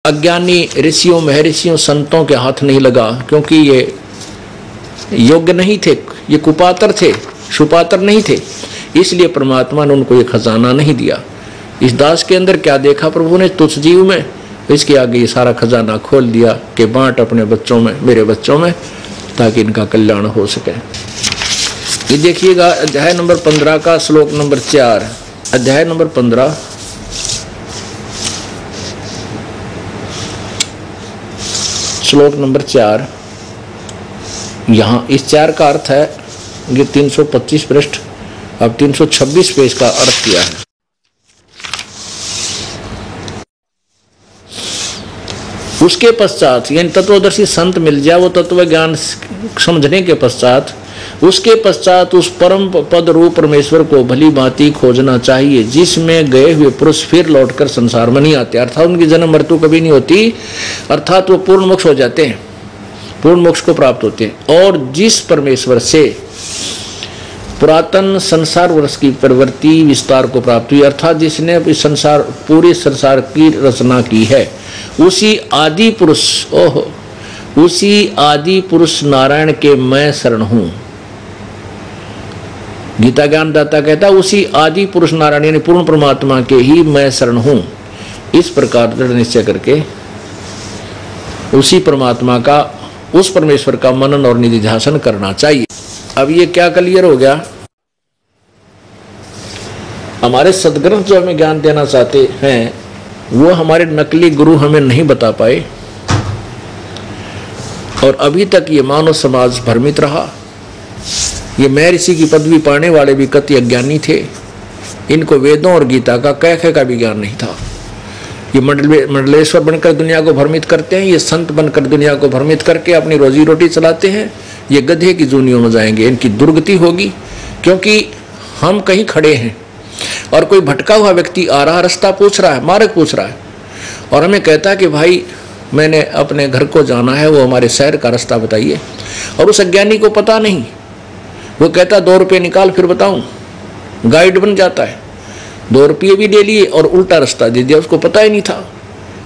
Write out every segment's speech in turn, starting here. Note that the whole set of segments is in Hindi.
अज्ञानी ऋषियों महर्षियों संतों के हाथ नहीं लगा, क्योंकि ये योग्य नहीं थे, ये कुपात्र थे, सुपात्र नहीं थे, इसलिए परमात्मा ने उनको ये खजाना नहीं दिया। इस दास के अंदर क्या देखा प्रभु ने तुच्छ जीव में, इसके आगे ये सारा खजाना खोल दिया कि बांट अपने बच्चों में, मेरे बच्चों में, ताकि इनका कल्याण हो सके। ये देखिएगा अध्याय नंबर 15 का श्लोक नंबर 4, अध्याय नंबर 15 श्लोक नंबर 4। यहाँ इस 4 का अर्थ है, ये 325 पृष्ठ, अब 326 पेज का अर्थ किया है। उसके पश्चात यानी तत्वदर्शी संत मिल जाए, वो तत्व ज्ञान समझने के पश्चात, उसके पश्चात उस परम पद रूप परमेश्वर को भली भांति खोजना चाहिए, जिसमें गए हुए पुरुष फिर लौटकर संसार में नहीं आते, अर्थात उनकी जन्म मृत्यु कभी नहीं होती, अर्थात वो पूर्ण मोक्ष हो जाते हैं, पूर्ण मोक्ष को प्राप्त होते हैं। और जिस परमेश्वर से पुरातन संसार वर्ष की प्रवृत्ति विस्तार को प्राप्त हुई, अर्थात जिसने संसार पूरे संसार की रचना की है, उसी आदि पुरुष, उसी आदि पुरुष नारायण के मैं शरण हूं। गीता ज्ञान दाता कहता उसी आदि पुरुष नारायण यानी पूर्ण परमात्मा के ही मैं शरण हूं। इस प्रकार दृढ़ निश्चय करके उसी परमात्मा का, उस परमेश्वर का मनन और निधिध्यासन करना चाहिए। अब ये क्या क्लियर हो गया, हमारे सदग्रंथ जो हमें ज्ञान देना चाहते हैं वो हमारे नकली गुरु हमें नहीं बता पाए, और अभी तक ये मानव समाज भ्रमित रहा। ये महर्षि की पदवी पाने वाले भी कति अज्ञानी थे, इनको वेदों और गीता का कह का भी ज्ञान नहीं था। ये मंडलेश्वर बनकर दुनिया को भ्रमित करते हैं, ये संत बनकर दुनिया को भ्रमित करके अपनी रोजी रोटी चलाते हैं, ये गधे की जूनियों में जाएंगे, इनकी दुर्गति होगी। क्योंकि हम कहीं खड़े हैं और कोई भटका हुआ व्यक्ति आ रहा, रास्ता पूछ रहा है, मार्ग पूछ रहा है, और हमें कहता है कि भाई मैंने अपने घर को जाना है, वो हमारे शहर का रास्ता बताइए, और उस अज्ञानी को पता नहीं, वो कहता 2 रुपये निकाल फिर बताऊं, गाइड बन जाता है, 2 रुपये भी ले लिए और उल्टा रास्ता दे दिया, उसको पता ही नहीं था।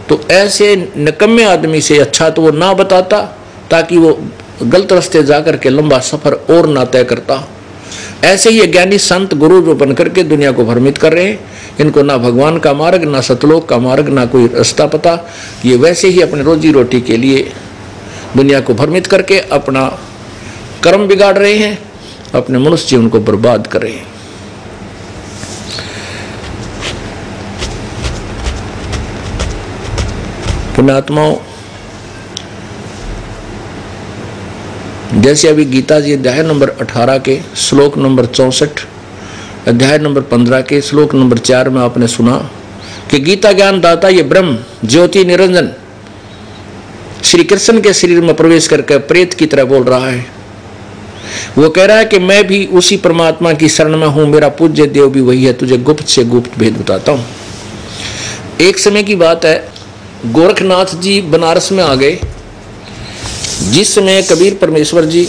तो ऐसे निकम्मे आदमी से अच्छा तो वो ना बताता, ताकि वो गलत रास्ते जाकर के लंबा सफर और ना तय करता। ऐसे ही अज्ञानी संत गुरु जो बनकर के दुनिया को भ्रमित कर रहे हैं, इनको ना भगवान का मार्ग, ना सतलोक का मार्ग, ना कोई रास्ता पता, ये वैसे ही अपने रोजी रोटी के लिए दुनिया को भ्रमित करके अपना कर्म बिगाड़ रहे हैं, अपने मनुष्य जीवन को बर्बाद कर रहे हैं। पुण्यात्माओं, जैसे अभी गीता जी अध्याय नंबर 18 के श्लोक नंबर 64, अध्याय नंबर 15 के श्लोक नंबर 4 में आपने सुना कि गीता ज्ञान दाता ये ब्रह्म ज्योति निरंजन श्री कृष्ण के शरीर में प्रवेश करके प्रेत की तरह बोल रहा है। वो कह रहा है कि मैं भी उसी परमात्मा की शरण में हूं, मेरा पूज्य देव भी वही है, तुझे गुप्त से गुप्त भेद बताता हूं। एक समय की बात है, गोरखनाथ जी बनारस में आ गए, जिस समय कबीर परमेश्वर जी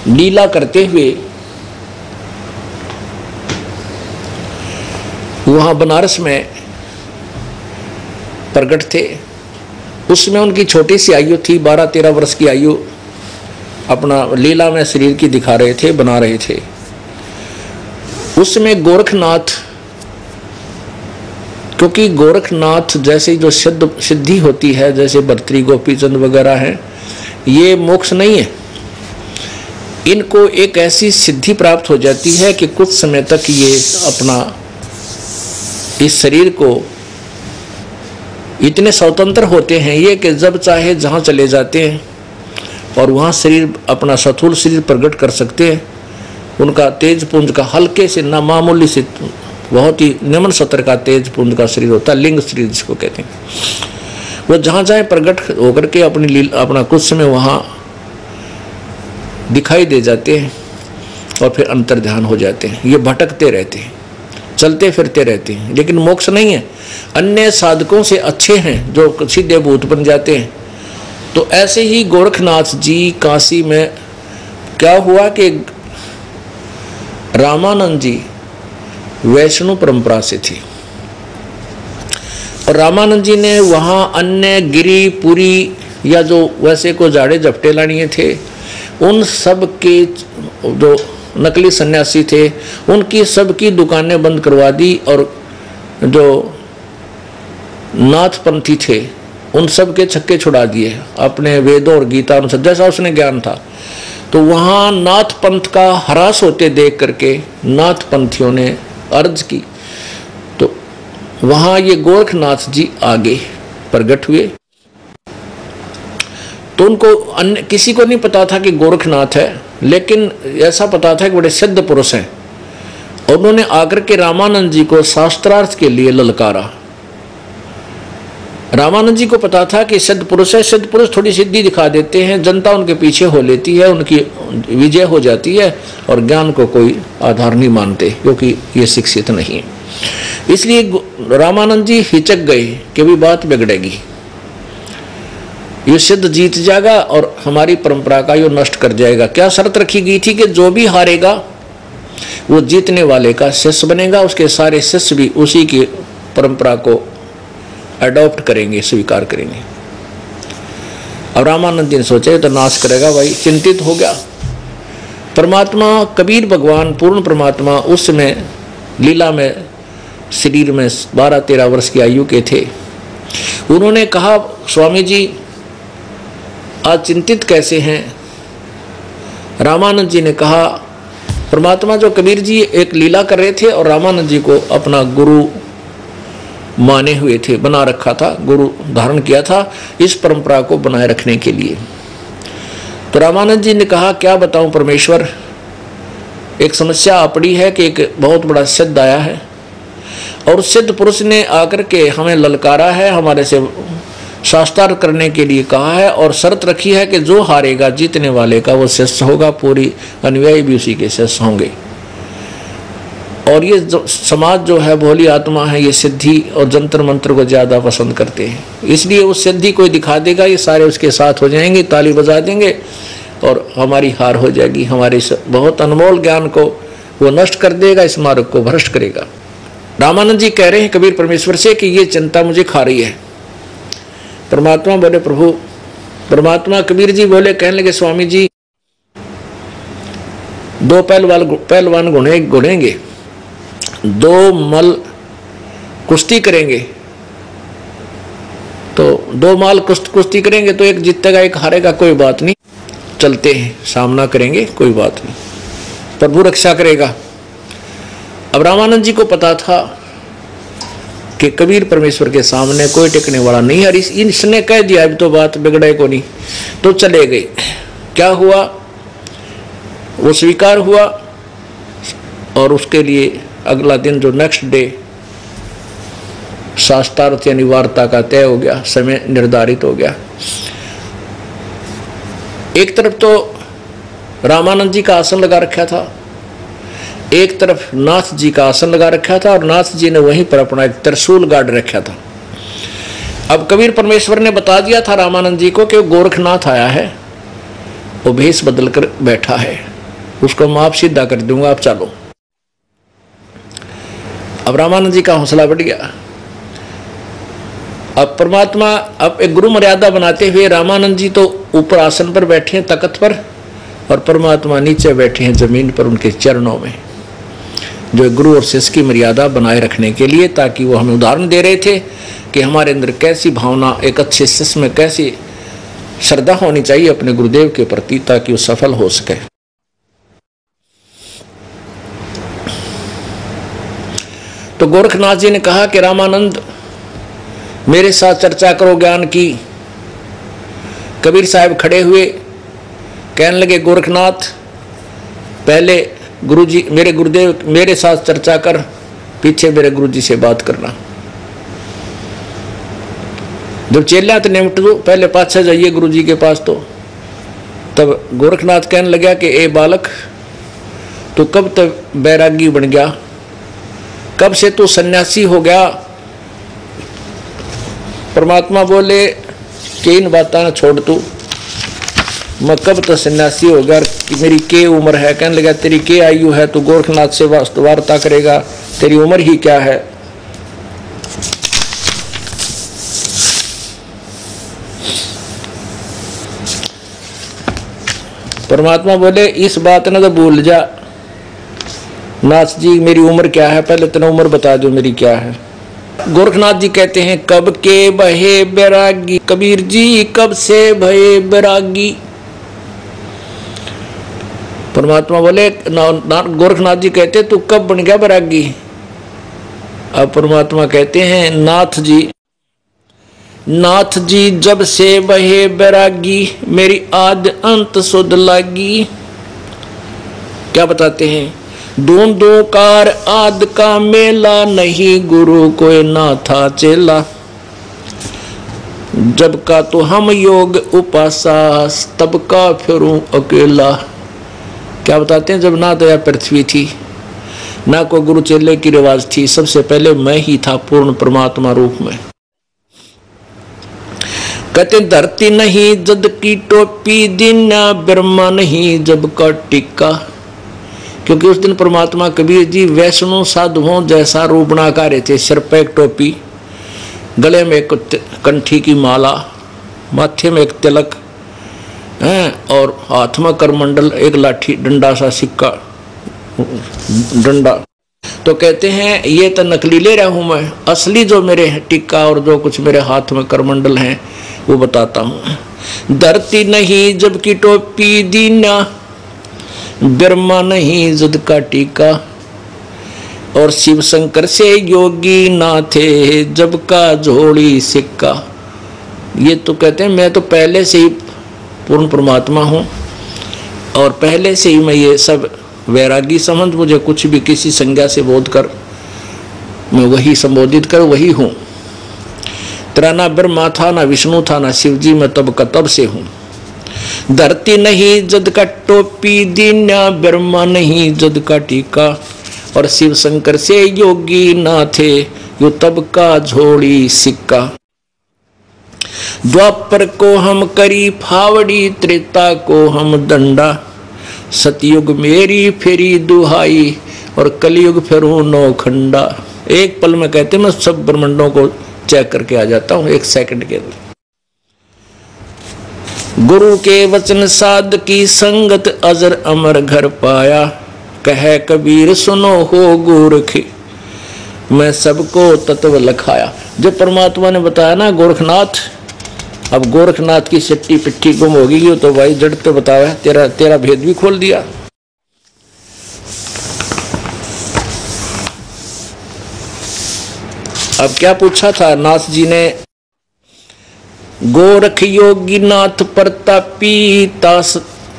लीला करते हुए वहां बनारस में प्रकट थे। उसमें उनकी छोटी सी आयु थी, 12-13 वर्ष की आयु, अपना लीला में शरीर की दिखा रहे थे, बना रहे थे। उसमें गोरखनाथ, क्योंकि गोरखनाथ जैसे जो सिद्धि होती है, जैसे भर्तृहरि गोपीचंद वगैरह हैं, ये मोक्ष नहीं है, इनको एक ऐसी सिद्धि प्राप्त हो जाती है कि कुछ समय तक ये अपना इस शरीर को इतने स्वतंत्र होते हैं ये कि जब चाहे जहाँ चले जाते हैं और वहाँ शरीर अपना स्थूल शरीर प्रकट कर सकते हैं। उनका तेज पुंज का हल्के से ना मामूली से बहुत ही निम्न सतर का तेज पुंज का शरीर होता है, लिंग शरीर जिसको कहते हैं। वो जहाँ चाहे प्रकट होकर के अपना कुछ समय वहाँ दिखाई दे जाते हैं और फिर अंतर ध्यान हो जाते हैं। ये भटकते रहते हैं, चलते फिरते रहते हैं, लेकिन मोक्ष नहीं है। अन्य साधकों से अच्छे हैं जो सीधे भूत बन जाते हैं। तो ऐसे ही गोरखनाथ जी काशी में क्या हुआ कि रामानंद जी वैष्णव परंपरा से थे और रामानंद जी ने वहाँ अन्य गिरी पुरी या जो वैसे को झाड़े झपटे लानिए थे, उन सब के जो नकली सन्यासी थे उनकी सबकी दुकानें बंद करवा दी, और जो नाथपंथी थे उन सब के छक्के छुड़ा दिए अपने वेदों और गीता अनुसार, जैसा उसने ज्ञान था। तो वहाँ नाथ पंथ का ह्रास होते देख करके नाथ पंथियों ने अर्ज की, तो वहाँ ये गोरखनाथ जी आगे प्रकट हुए। तो उनको अन्य किसी को नहीं पता था कि गोरखनाथ है, लेकिन ऐसा पता था कि बड़े सिद्ध पुरुष हैं। और उन्होंने आकर के रामानंद जी को शास्त्रार्थ के लिए ललकारा। रामानंद जी को पता था कि सिद्ध पुरुष है, सिद्ध पुरुष थोड़ी सिद्धि दिखा देते हैं, जनता उनके पीछे हो लेती है, उनकी विजय हो जाती है, और ज्ञान को कोई आधार नहीं मानते क्योंकि ये शिक्षित नहीं है। इसलिए रामानंद जी हिचक गए कि भी बात बिगड़ेगी, ये सिद्ध जीत जाएगा और हमारी परंपरा का ये नष्ट कर जाएगा। क्या शर्त रखी गई थी कि जो भी हारेगा वो जीतने वाले का शिष्य बनेगा, उसके सारे शिष्य भी उसी की परंपरा को अडॉप्ट करेंगे, स्वीकार करेंगे। अब रामानंद जी ने सोचा तो नाश करेगा भाई, चिंतित हो गया। परमात्मा कबीर भगवान पूर्ण परमात्मा उस समय लीला में शरीर में 12-13 वर्ष की आयु के थे। उन्होंने कहा, स्वामी जी आज चिंतित कैसे हैं? रामानंद जी ने कहा, परमात्मा जो कबीर जी एक लीला कर रहे थे और रामानंद जी को अपना गुरु माने हुए थे, बना रखा था, गुरु धारण किया था इस परंपरा को बनाए रखने के लिए। तो रामानंद जी ने कहा, क्या बताऊं परमेश्वर, एक समस्या आ पड़ी है कि एक बहुत बड़ा सिद्ध आया है और सिद्ध पुरुष ने आकर के हमें ललकारा है, हमारे से शास्त्रार्थ करने के लिए कहा है, और शर्त रखी है कि जो हारेगा जीतने वाले का वो शिष्य होगा, पूरी अनुयायी भी उसी के शिष्य होंगे। और ये जो समाज जो है भोली आत्मा है, ये सिद्धि और जंतर मंत्र को ज़्यादा पसंद करते हैं, इसलिए उस सिद्धि कोई दिखा देगा, ये सारे उसके साथ हो जाएंगे, ताली बजा देंगे और हमारी हार हो जाएगी। हमारे बहुत अनमोल ज्ञान को वो नष्ट कर देगा, इस मार्ग को भ्रष्ट करेगा। रामानंद जी कह रहे हैं कबीर परमेश्वर से कि ये चिंता मुझे खा रही है। परमात्मा बोले, प्रभु, परमात्मा कबीर जी बोले, कहने लगे, स्वामी जी दो पहलवान घुड़ेंगे, दो मल कुश्ती करेंगे, तो दो माल कुश्ती करेंगे तो एक जीतेगा एक हारेगा, कोई बात नहीं, चलते हैं, सामना करेंगे, कोई बात नहीं, प्रभु रक्षा करेगा। अब रामानंद जी को पता था कि कबीर परमेश्वर के सामने कोई टिकने वाला नहीं है, इसने कह दिया अभी तो बात बिगड़े को नहीं, तो चले गए। क्या हुआ, वो स्वीकार हुआ और उसके लिए अगला दिन जो नेक्स्ट डे शास्त्रार्थ यानी वार्ता का तय हो गया, समय निर्धारित हो गया। एक तरफ तो रामानंद जी का आसन लगा रखा था, एक तरफ नाथ जी का आसन लगा रखा था, और नाथ जी ने वहीं पर अपना एक त्रिशूल गाड़ रखा था। अब कबीर परमेश्वर ने बता दिया था रामानंद जी को कि वो गोरखनाथ आया है, वो भेष बदल कर बैठा है, उसको मैं आप सीधा कर दूंगा, आप चलो। अब रामानंद जी का हौसला बढ़ गया। अब परमात्मा अब एक गुरु मर्यादा बनाते हुए रामानंद जी तो ऊपर आसन पर बैठे हैं तख्त पर, और परमात्मा नीचे बैठे हैं जमीन पर उनके चरणों में, जो गुरु और शिष्य की मर्यादा बनाए रखने के लिए, ताकि वो हमें उदाहरण दे रहे थे कि हमारे अंदर कैसी भावना, एक अच्छे शिष्य में कैसी श्रद्धा होनी चाहिए अपने गुरुदेव के प्रति, ताकि वो सफल हो सके। तो गोरखनाथ जी ने कहा कि रामानंद मेरे साथ चर्चा करो ज्ञान की। कबीर साहब खड़े हुए, कहने लगे, गोरखनाथ पहले गुरुजी, मेरे गुरुदेव मेरे साथ चर्चा कर, पीछे मेरे गुरुजी से बात करना। जब चेला तो निमट दो, पहले पाछे जाइए गुरुजी के पास। तो तब गोरखनाथ कहने लगा कि ए बालक, तू कब तक बैरागी बन गया, कब से तू सन्यासी हो गया? परमात्मा बोले कि इन बातें छोड़ तू, मैं कब तक सन्यासी हो गया, कि मेरी के उम्र है? कहने लगा, तेरी के आयु है, तू गोरखनाथ से वार्ता करेगा, तेरी उम्र ही क्या है? परमात्मा बोले इस बात न तो भूल जा नाथ जी, मेरी उम्र क्या है, पहले तेरा उम्र बता दो मेरी क्या है। गोरखनाथ जी कहते हैं कब के भये बैरागी, कबीर जी कब से भये बैरागी। परमात्मा बोले गोरखनाथ जी कहते तू कब बन गया बैरागी। अब परमात्मा कहते हैं नाथ जी जब से भये बैरागी, मेरी आद अंत सुध लागी। क्या बताते हैं, दो कार आद का मेला, नहीं गुरु कोई ना था चेला। जब का तो हम योग उपासा, तब का फिरूं अकेला। क्या बताते हैं, जब ना दया पृथ्वी थी, ना कोई गुरु चेले की रिवाज थी, सबसे पहले मैं ही था पूर्ण परमात्मा रूप में। कहते धरती नहीं जद की टोपी, दीना ब्रह्मा नहीं जब का टिक्का। क्योंकि उस दिन परमात्मा कबीर जी वैष्णव साधुओं जैसा रूप बना कर रहे थे। सिर पर एक टोपी, गले में एक कंठी की माला, माथे में एक तिलक है और हाथ में करमंडल, एक लाठी डंडा सा सिक्का डंडा। तो कहते हैं ये तो नकली ले रहा हूं मैं, असली जो मेरे टिक्का और जो कुछ मेरे हाथ में करमंडल हैं वो बताता हूं। धरती नहीं जब की टोपी, दीना ब्रह्मा नहीं जद का टीका। और शिव शंकर से योगी ना थे, जब का झोली सिक्का। ये तो कहते हैं मैं तो पहले से ही पूर्ण परमात्मा हूँ और पहले से ही मैं ये सब वैरागी समझ, मुझे कुछ भी किसी संज्ञा से बोध कर मैं वही संबोधित कर वही हूँ। तेरा ना ब्रह्मा था, ना विष्णु था, ना शिव जी, मैं तब का तब से हूँ। धरती नहीं जद का टोपी, दीना ब्रह्मा नहीं जद का टीका। और शिव शंकर से योगी ना थे, यो तब का झोली सिक्का। द्वापर को हम करी फावड़ी, त्रेता को हम दंडा। सतयुग मेरी फेरी दुहाई, और कलयुग फिरूं नौखंडा। एक पल में कहते मैं सब ब्रह्मांडों को चेक करके आ जाता हूं, एक सेकंड के अंदर। गुरु के वचन साध की संगत, अजर अमर घर पाया। कहे कबीर सुनो हो गोरख, मैं सबको तत्व लखाया। जब परमात्मा ने बताया ना गोरखनाथ, अब गोरखनाथ की सट्टी पिट्ठी गुम होगी तो भाई जड़ तो बताया, तेरा भेद भी खोल दिया। अब क्या पूछा था नाथ जी ने, गोरख योगी नाथ प्रतापी,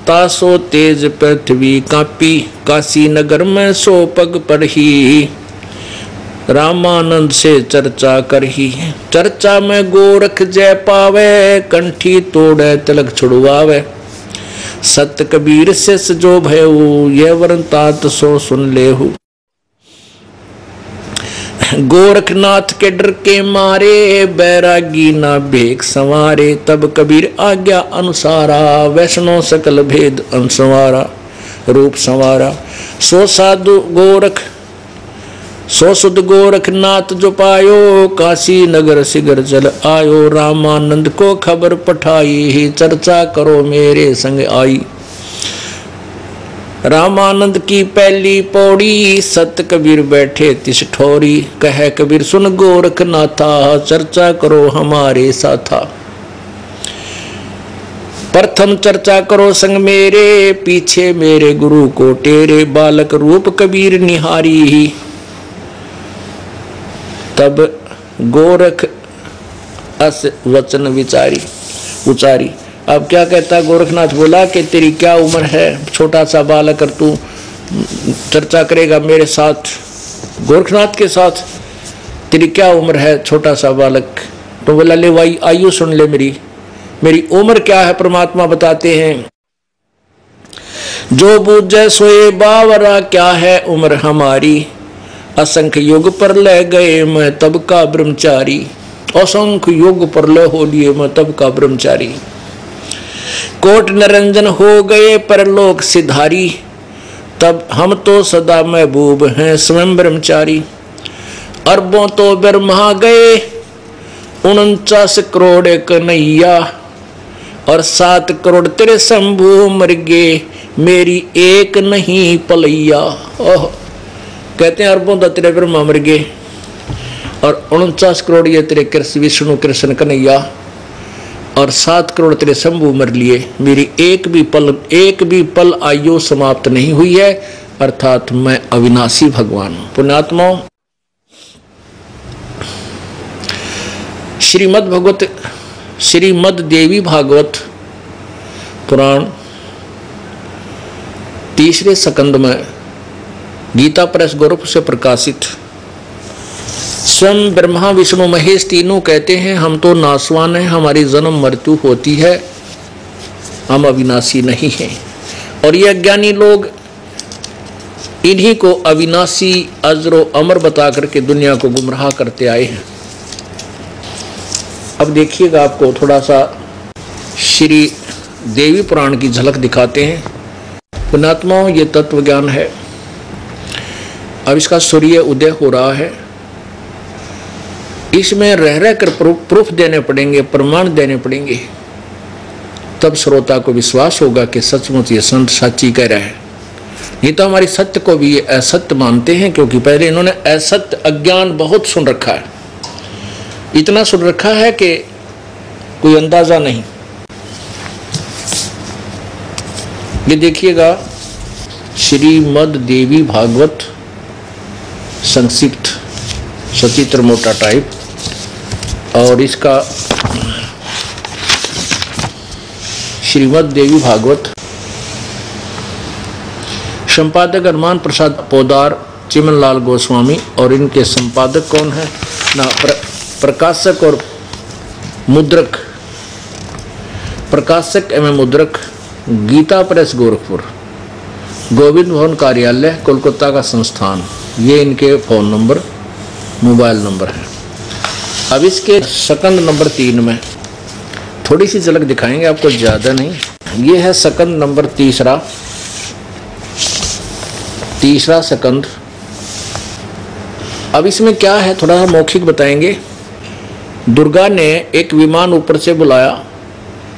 तासो तेज पृथ्वी कापी। काशी नगर में सो पग पढ़ी, रामानंद से चर्चा करही। चर्चा में गोरख जय पावे, कंठी तोड़े तिलक छुड़वावे। सत कबीर से जो भयऊ, यह वरतात सो सुन लेहु। गोरखनाथ के डर के मारे, बैरागी ना भेख संवारे। तब कबीर आज्ञा अनुसारा, वैष्णव सकल भेद अनुसवारा। रूप संवारा सो साधु गोरख, सो सुध गोरखनाथ जो पायो। काशी नगर सिगर चल आयो, रामानंद को खबर पठाई। चर्चा करो मेरे संग आई। रामानंद की पहली पौड़ी, सत कबीर बैठे तिस ठोरी। कहे कबीर सुन गोरखनाथा, चर्चा करो हमारे साथा। प्रथम चर्चा करो संग मेरे, पीछे मेरे गुरु को टेरे। बालक रूप कबीर निहारी, तब गोरख अस वचन विचारी उचारी। अब क्या कहता गोरखनाथ, बोला कि तेरी क्या उम्र है, छोटा सा बालक, कर तू चर्चा करेगा मेरे साथ, गोरखनाथ के साथ, तेरी क्या उम्र है छोटा सा बालक। तो बोला ले भाई आयु सुन ले, मेरी उम्र क्या है। परमात्मा बताते हैं, जो बूझे सोए बावरा, क्या है उम्र हमारी। असंख्य युग पर ले गए मैं तब का ब्रह्मचारी। असंख्य युग पर ले हो लिए मैं तब का ब्रह्मचारी। कोट निरंजन हो गए परलोक सिधारी, तब हम तो सदा महबूब हैं स्वयं ब्रह्मचारी। अरबों तो ब्रह्मा गए 49 करोड़ कन्हैया, और 7 करोड़ तेरे शंभु मृगे मेरी एक नहीं पलैया। ओह, कहते हैं अरबों दा तेरे ब्रह्मा मृगे और 49 करोड़ ये तेरे कृष्ण विष्णु कृष्ण कन्हैया और 7 करोड़ तेरे शंभु मर लिए, मेरी एक भी पल आयु समाप्त नहीं हुई है, अर्थात मैं अविनाशी भगवान हूं। पुण्यात्माओं, श्रीमद् देवी भागवत पुराण 3रे स्कंद में गीता प्रेस गोरखपुर से प्रकाशित स्वयं ब्रह्मा विष्णु महेश तीनों कहते हैं हम तो नासवान हैं, हमारी जन्म मृत्यु होती है, हम अविनाशी नहीं हैं। और ये अज्ञानी लोग इन्हीं को अविनाशी अजरो अमर बता करके दुनिया को गुमराह करते आए हैं। अब देखिएगा, आपको थोड़ा सा श्री देवी पुराण की झलक दिखाते हैं। पुण्यात्माओं, ये तत्व ज्ञान है। अब इसका सूर्य उदय हो रहा है, इसमें रह कर प्रूफ देने पड़ेंगे, प्रमाण देने पड़ेंगे, तब श्रोता को विश्वास होगा कि सचमुच ये संत सच्ची कह रहा है। नहीं तो हमारी सत्य को भी ये असत्य मानते हैं, क्योंकि पहले इन्होंने असत्य अज्ञान बहुत सुन रखा है, इतना सुन रखा है कि कोई अंदाजा नहीं। ये देखिएगा, श्रीमद् देवी भागवत संक्षिप्त सचित्र मोटा टाइप, और इसका श्रीमद् देवी भागवत संपादक हनुमान प्रसाद पोदार चिमनलाल गोस्वामी, और इनके संपादक कौन है ना, प्रकाशक और मुद्रक, प्रकाशक एवं मुद्रक गीता प्रेस गोरखपुर, गोविंद भवन कार्यालय कोलकाता का संस्थान। ये इनके फोन नंबर मोबाइल नंबर है। अब इसके स्कंद नंबर 3 में थोड़ी सी झलक दिखाएंगे आपको, ज़्यादा नहीं। ये है स्कंद नंबर तीसरा स्कंद। अब इसमें क्या है थोड़ा मौखिक बताएंगे। दुर्गा ने एक विमान ऊपर से बुलाया,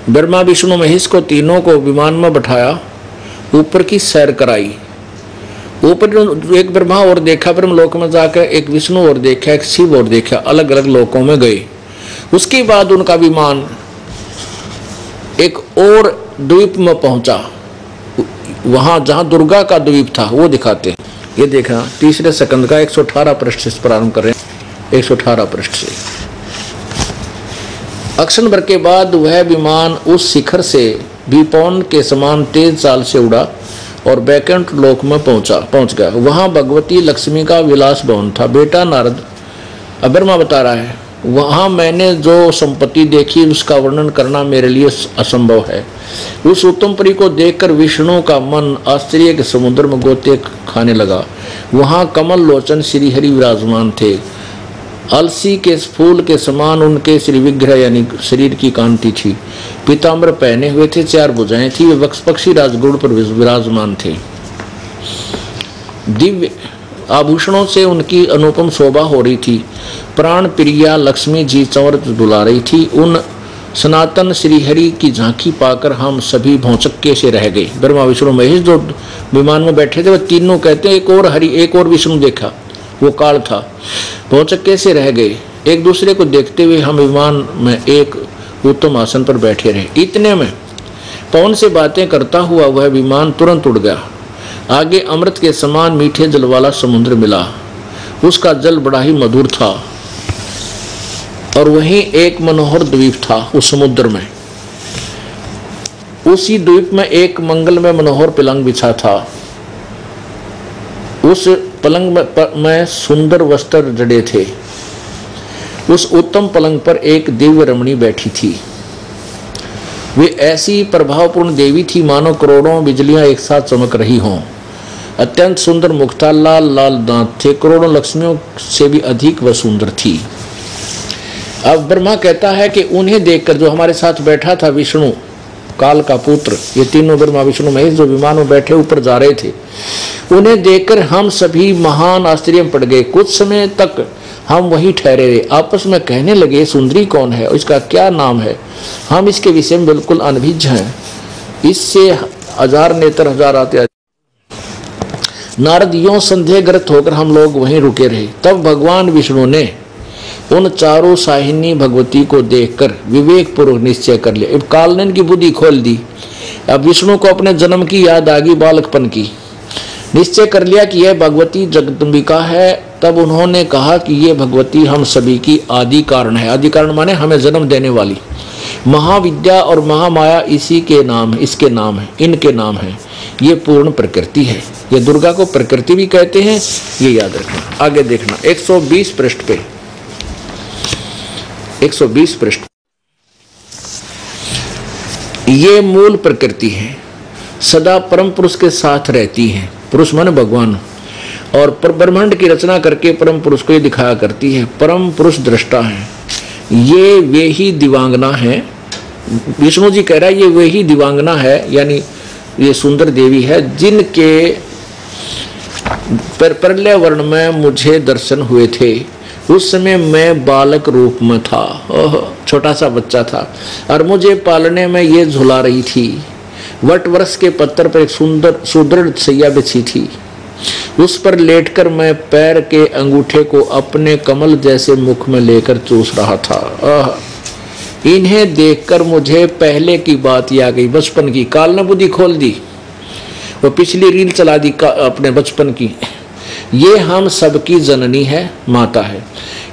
ब्रह्मा विष्णु महेश को तीनों को विमान में बैठाया, ऊपर की सैर कराई। ऊपर एक ब्रह्मा और देखा, ब्रह्मलोक में जाकर एक विष्णु और देखा, एक शिव और देखा, अलग अलग लोकों में गए। उसके बाद उनका विमान एक और द्वीप में पहुंचा, वहां जहां दुर्गा का द्वीप था वो दिखाते हैं। ये देखना 3रे स्कंद का 118 पृष्ठ से प्रारंभ कर रहे हैं, 118 पृष्ठ से। अक्षण भर के बाद वह विमान उस शिखर से भी पवन के समान तेज चाल से उड़ा और बैकुंठ लोक में पहुंच गया। वहां भगवती लक्ष्मी का विलास भवन था। बेटा नारद, ब्रह्मा बता रहा है, वहां मैंने जो संपत्ति देखी उसका वर्णन करना मेरे लिए असंभव है। उस उत्तम परी को देखकर विष्णु का मन आश्चर्य के समुद्र में गोते खाने लगा। वहां कमल लोचन श्री हरि विराजमान थे, अलसी के फूल के समान उनके श्री विग्रह यानी शरीर की कांति थी। पीताम्बर पहने हुए थे, 4 भुजाएं थी, वे पक्षी राजगुड़ पर विराजमान थे। दिव्य आभूषणों से उनकी अनुपम शोभा हो रही थी। प्राण प्रिया लक्ष्मी जी चंवर दुला रही थी। उन सनातन श्रीहरि की झांकी पाकर हम सभी भौचक्के से रह गए। ब्रह्मा विष्णु महेश जो विमान में बैठे थे, वे तीनों कहते हैं एक और विष्णु देखा, वो काल था, भौचक्के से रह गए। एक दूसरे को देखते हुए हम विमान में एक उत्तम आसन पर बैठे रहे। इतने में पवन से बातें करता हुआ वह विमान तुरंत उड़ गया। आगे अमृत के समान मीठे जल वाला समुद्र मिला, उसका जल बड़ा ही मधुर था, और वहीं एक मनोहर द्वीप था उस समुद्र में। उसी द्वीप में एक मंगल में मनोहर पलंग बिछा था। उस पलंग में सुंदर वस्त्र जड़े थे। उस उत्तम पलंग पर एक दिव्य रमणी बैठी थी। वे ऐसी प्रभावपूर्ण देवी थी मानो करोड़ों बिजलियां एक साथ चमक रही हों। अत्यंत सुंदर मुख था, लाल लाल दांत थे, करोड़ों लक्ष्मियों से भी अधिक वह सुंदर थी। अब ब्रह्मा कहता है कि उन्हें देखकर जो हमारे साथ बैठा था विष्णु, काल का पुत्र, ये तीनों ब्रह्मा विष्णु महेश जो विमान में बैठे ऊपर जा रहे थे, उन्हें देखकर हम सभी महान आश्चर्य में पड़ गए। कुछ समय तक हम वहीं ठहरे रहे, आपस में कहने लगे सुंदरी कौन है और इसका क्या नाम है। हम इसके विषय में बिल्कुल अनभिज्ञ हैं, इससे हजार नेत्र हजार आते। नारद यों संदेहग्रस्त होकर हम लोग वहीं रुके रहे। तब भगवान विष्णु ने उन चारों साहिनी भगवती को देखकर विवेक पूर्वक निश्चय कर लिया। अब काल ने इनकी बुद्धि खोल दी। अब विष्णु को अपने जन्म की याद आ गई, बालकपन की। निश्चय कर लिया कि यह भगवती जगदम्बिका है। तब उन्होंने कहा कि ये भगवती हम सभी की आदि कारण है। आदि कारण माने हमें जन्म देने वाली। महाविद्या और महामाया इसी के नाम है, इसके नाम है, इनके नाम है। ये पूर्ण प्रकृति है। ये दुर्गा को प्रकृति भी कहते हैं, ये याद रखना। आगे देखना 120 पृष्ठ पे, 120 पृष्ठ। ये मूल प्रकृति है, सदा परम पुरुष के साथ रहती है। पुरुष माने भगवान, और ब्रह्मांड की रचना करके परम पुरुष को ये दिखाया करती है। परम पुरुष दृष्टा है। ये वे ही दिवांगना है। विष्णु जी कह रहा है ये वे ही दिवांगना है, यानी ये सुंदर देवी है जिनके प्रलय वर्ण में मुझे दर्शन हुए थे। उस समय मैं बालक रूप में था, छोटा सा बच्चा था, और मुझे पालने में ये झुला रही थी। वट वृक्ष के पत्थर पर एक सुंदर सुदृढ़ सैया बिछी थी। उस पर लेटकर मैं पैर के अंगूठे को अपने कमल जैसे मुख में लेकर चूस रहा था। इन्हें देखकर मुझे पहले की बात याद आ गई, बचपन की। काल ने बुद्धि खोल दी, वो पिछली रील चला दी अपने बचपन की। ये हम सबकी जननी है, माता है।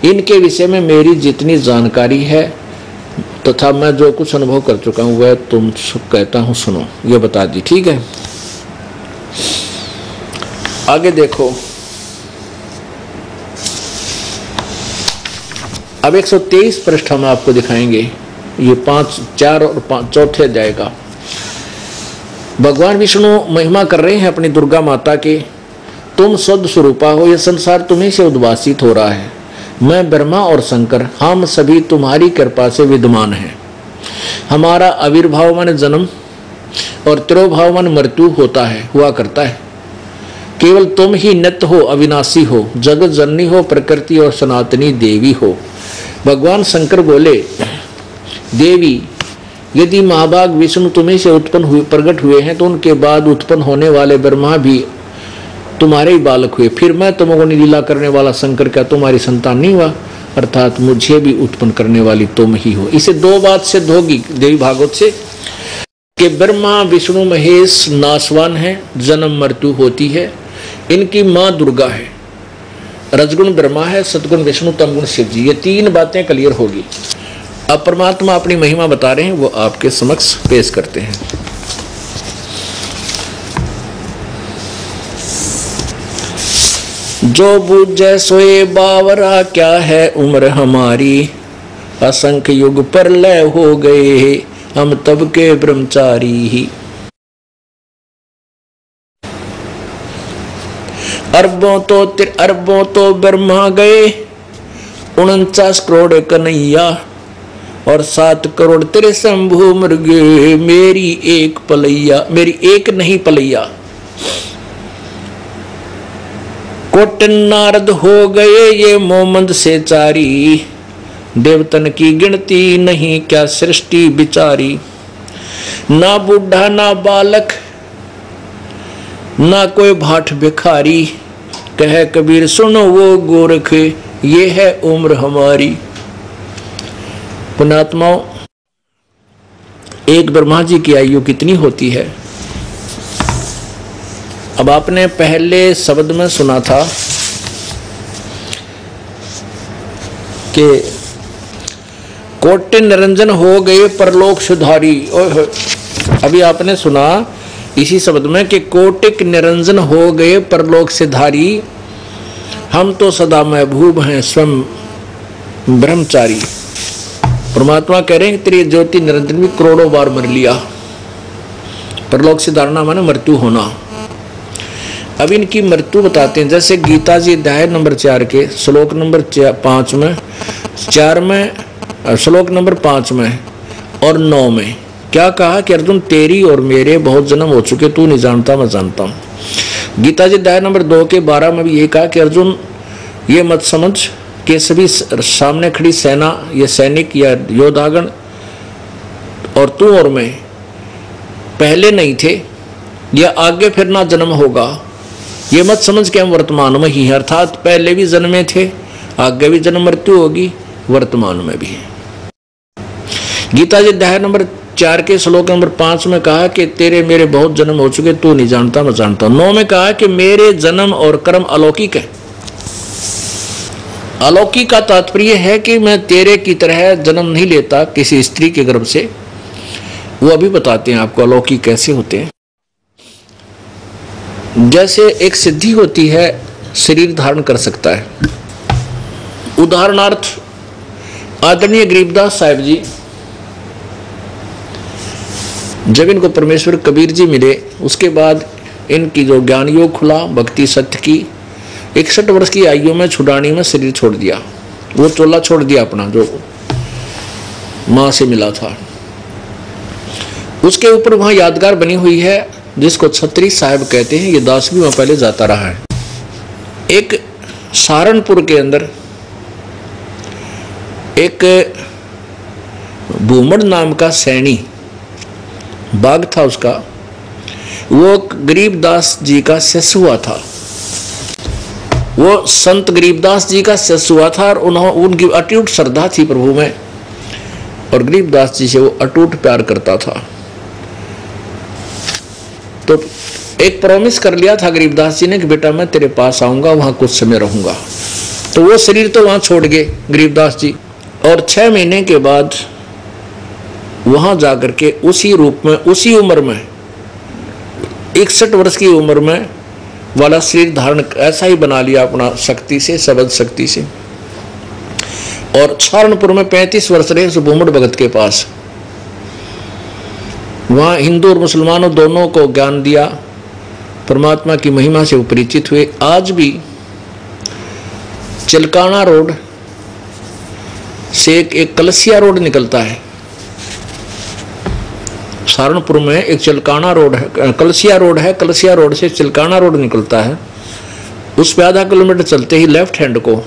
इनके विषय में मेरी जितनी जानकारी है तथा मैं जो कुछ अनुभव कर चुका हूँ वह तुम कहता हूँ सुनो। ये बता दी, ठीक है। आगे देखो, अब 123 पृष्ठ हम आपको दिखाएंगे। ये 5, 4 और 5 चौथे अध्याय का। भगवान विष्णु महिमा कर रहे हैं अपनी दुर्गा माता के। तुम शुद्ध स्वरूपा हो, यह संसार तुम्हीं से उद्भासित हो रहा है। मैं ब्रह्मा और शंकर हम सभी तुम्हारी कृपा से विद्यमान हैं। हमारा आविर्भाव मन जन्म और तिरोभाव मन मृत्यु होता है, हुआ करता है। केवल तुम ही नित्य हो, अविनाशी हो, जगत जननी हो, प्रकृति और सनातनी देवी हो। भगवान शंकर बोले, देवी यदि महाभाग विष्णु तुम्हीं से उत्पन्न हुए प्रकट हुए हैं तो उनके बाद उत्पन्न होने वाले ब्रह्मा भी तुम्हारे ही बालक हुए। फिर मैं तमोगुणी लीला करने वाला शंकर क्या तुम्हारी संतान नहीं हुआ? अर्थात मुझे भी उत्पन्न करने वाली तुम ही हो। इसे दो बात सिद्ध होगी देवी भागवत से कि ब्रह्मा विष्णु महेश नाशवान है, जन्म मृत्यु होती है। इनकी माँ दुर्गा है, रजगुण ब्रह्मा है, सतगुण विष्णु, तमगुण शिव जी। ये तीन बातें क्लियर होगी। अब परमात्मा अपनी महिमा बता रहे हैं, वो आपके समक्ष पेश करते हैं। जो बूझे सोए बावरा, क्या है उम्र हमारी। असंख्य युग पर लय हो गए, हम तब के ब्रह्मचारी ही। अरबों तो ब्रह्मा गए, 49 करोड़ कन्हैया, और 7 करोड़ तेरे शंभु मृगे। मेरी एक पलैया, मेरी एक नहीं पलैया। कोटन नारद हो गए ये मोमंद से चारी। देवतन की गिनती नहीं क्या सृष्टि बिचारी। ना बूढ़ा ना बालक ना कोई भाट भिखारी। कहे कबीर सुनो वो गोरख, ये है उम्र हमारी। पुण्यात्माओं, एक ब्रह्मा जी की आयु कितनी होती है? अब आपने पहले शब्द में सुना था कि कोटि निरंजन हो गए परलोक सुधारी। अभी आपने सुना इसी शब्द में कि कोटिक निरंजन हो गए परलोक से धारी। हम तो सदा महबूब हैं स्वयं ब्रह्मचारी। परमात्मा कह रहे हैं तेरी ज्योति निरंजन भी करोड़ों बार मर लिया। परलोक से धारणा माने मृत्यु होना। अब इनकी मृत्यु बताते हैं। जैसे गीता जी अध्याय नंबर 4 के श्लोक नंबर 5 में, 4 में, श्लोक नंबर 5 में और 9 में क्या कहा कि अर्जुन तेरी और मेरे बहुत जन्म हो चुके, तू नहीं जानता मैं जानता हूं। गीता जी अध्याय नंबर 2 के 12 में भी ये कहा कि अर्जुन ये मत समझ कि सभी सामने खड़ी सेना या सैनिक या योद्धागण और तू और मैं पहले नहीं थे या आगे फिर ना जन्म होगा। ये मत समझ के हम वर्तमान में ही हैं, अर्थात पहले भी जन्मे थे, आगे भी जन्म मृत्यु होगी, वर्तमान में भी है। गीता जी अध्याय नंबर 4 के श्लोक नंबर 5 में कहा कि तेरे मेरे बहुत जन्म हो चुके, तू नहीं जानता मैं जानता हूं। 9 में कहा कि मेरे जन्म और कर्म अलौकिक है। अलौकिक का तात्पर्य है कि मैं तेरे की तरह जन्म नहीं लेता किसी स्त्री के गर्भ से। वो अभी बताते हैं आपको अलौकिक कैसे होते हैं। जैसे एक सिद्धि होती है, शरीर धारण कर सकता है। उदाहरणार्थ आदरणीय गरीबदास साहिब जी, जब इनको परमेश्वर कबीर जी मिले उसके बाद इनकी जो ज्ञान योग खुला, भक्ति सत्य की, 61 वर्ष की आयु में छुड़ानी में शरीर छोड़ दिया। वो चोला छोड़ दिया अपना जो मां से मिला था। उसके ऊपर वहां यादगार बनी हुई है जिसको छत्री साहब कहते हैं। ये दास भी वहां पहले जाता रहा है। एक सहारनपुर के अंदर एक भूमड़ नाम का सैनी बाग था उसका, वो गरीबदास जी का शिष्य हुआ था। वो संत गरीबदास जी का शिष्य हुआ था और उनकी अटूट श्रद्धा थी प्रभु में और गरीबदास जी से वो अटूट प्यार करता था। तो एक प्रॉमिस कर लिया था गरीबदास जी ने कि बेटा मैं तेरे पास आऊंगा, वहां कुछ समय रहूंगा। तो वो शरीर तो वहां छोड़ गए गरीबदास जी और 6 महीने के बाद वहां जाकर के उसी रूप में, उसी उम्र में, 61 वर्ष की उम्र में वाला शरीर धारण ऐसा ही बना लिया अपना शक्ति से, शब्द शक्ति से। और सहारनपुर में 35 वर्ष रहे उस भूमड़ भगत के पास। वहाँ हिंदू और मुसलमानों दोनों को ज्ञान दिया, परमात्मा की महिमा से वो परिचित हुए। आज भी चिलकाना रोड से एक कलसिया रोड निकलता है। सहारनपुर में एक चिलकाना रोड है, कलसिया रोड है। कलसिया रोड से चिलकाना रोड निकलता है। उस पे आधा किलोमीटर चलते ही लेफ्ट हैंड को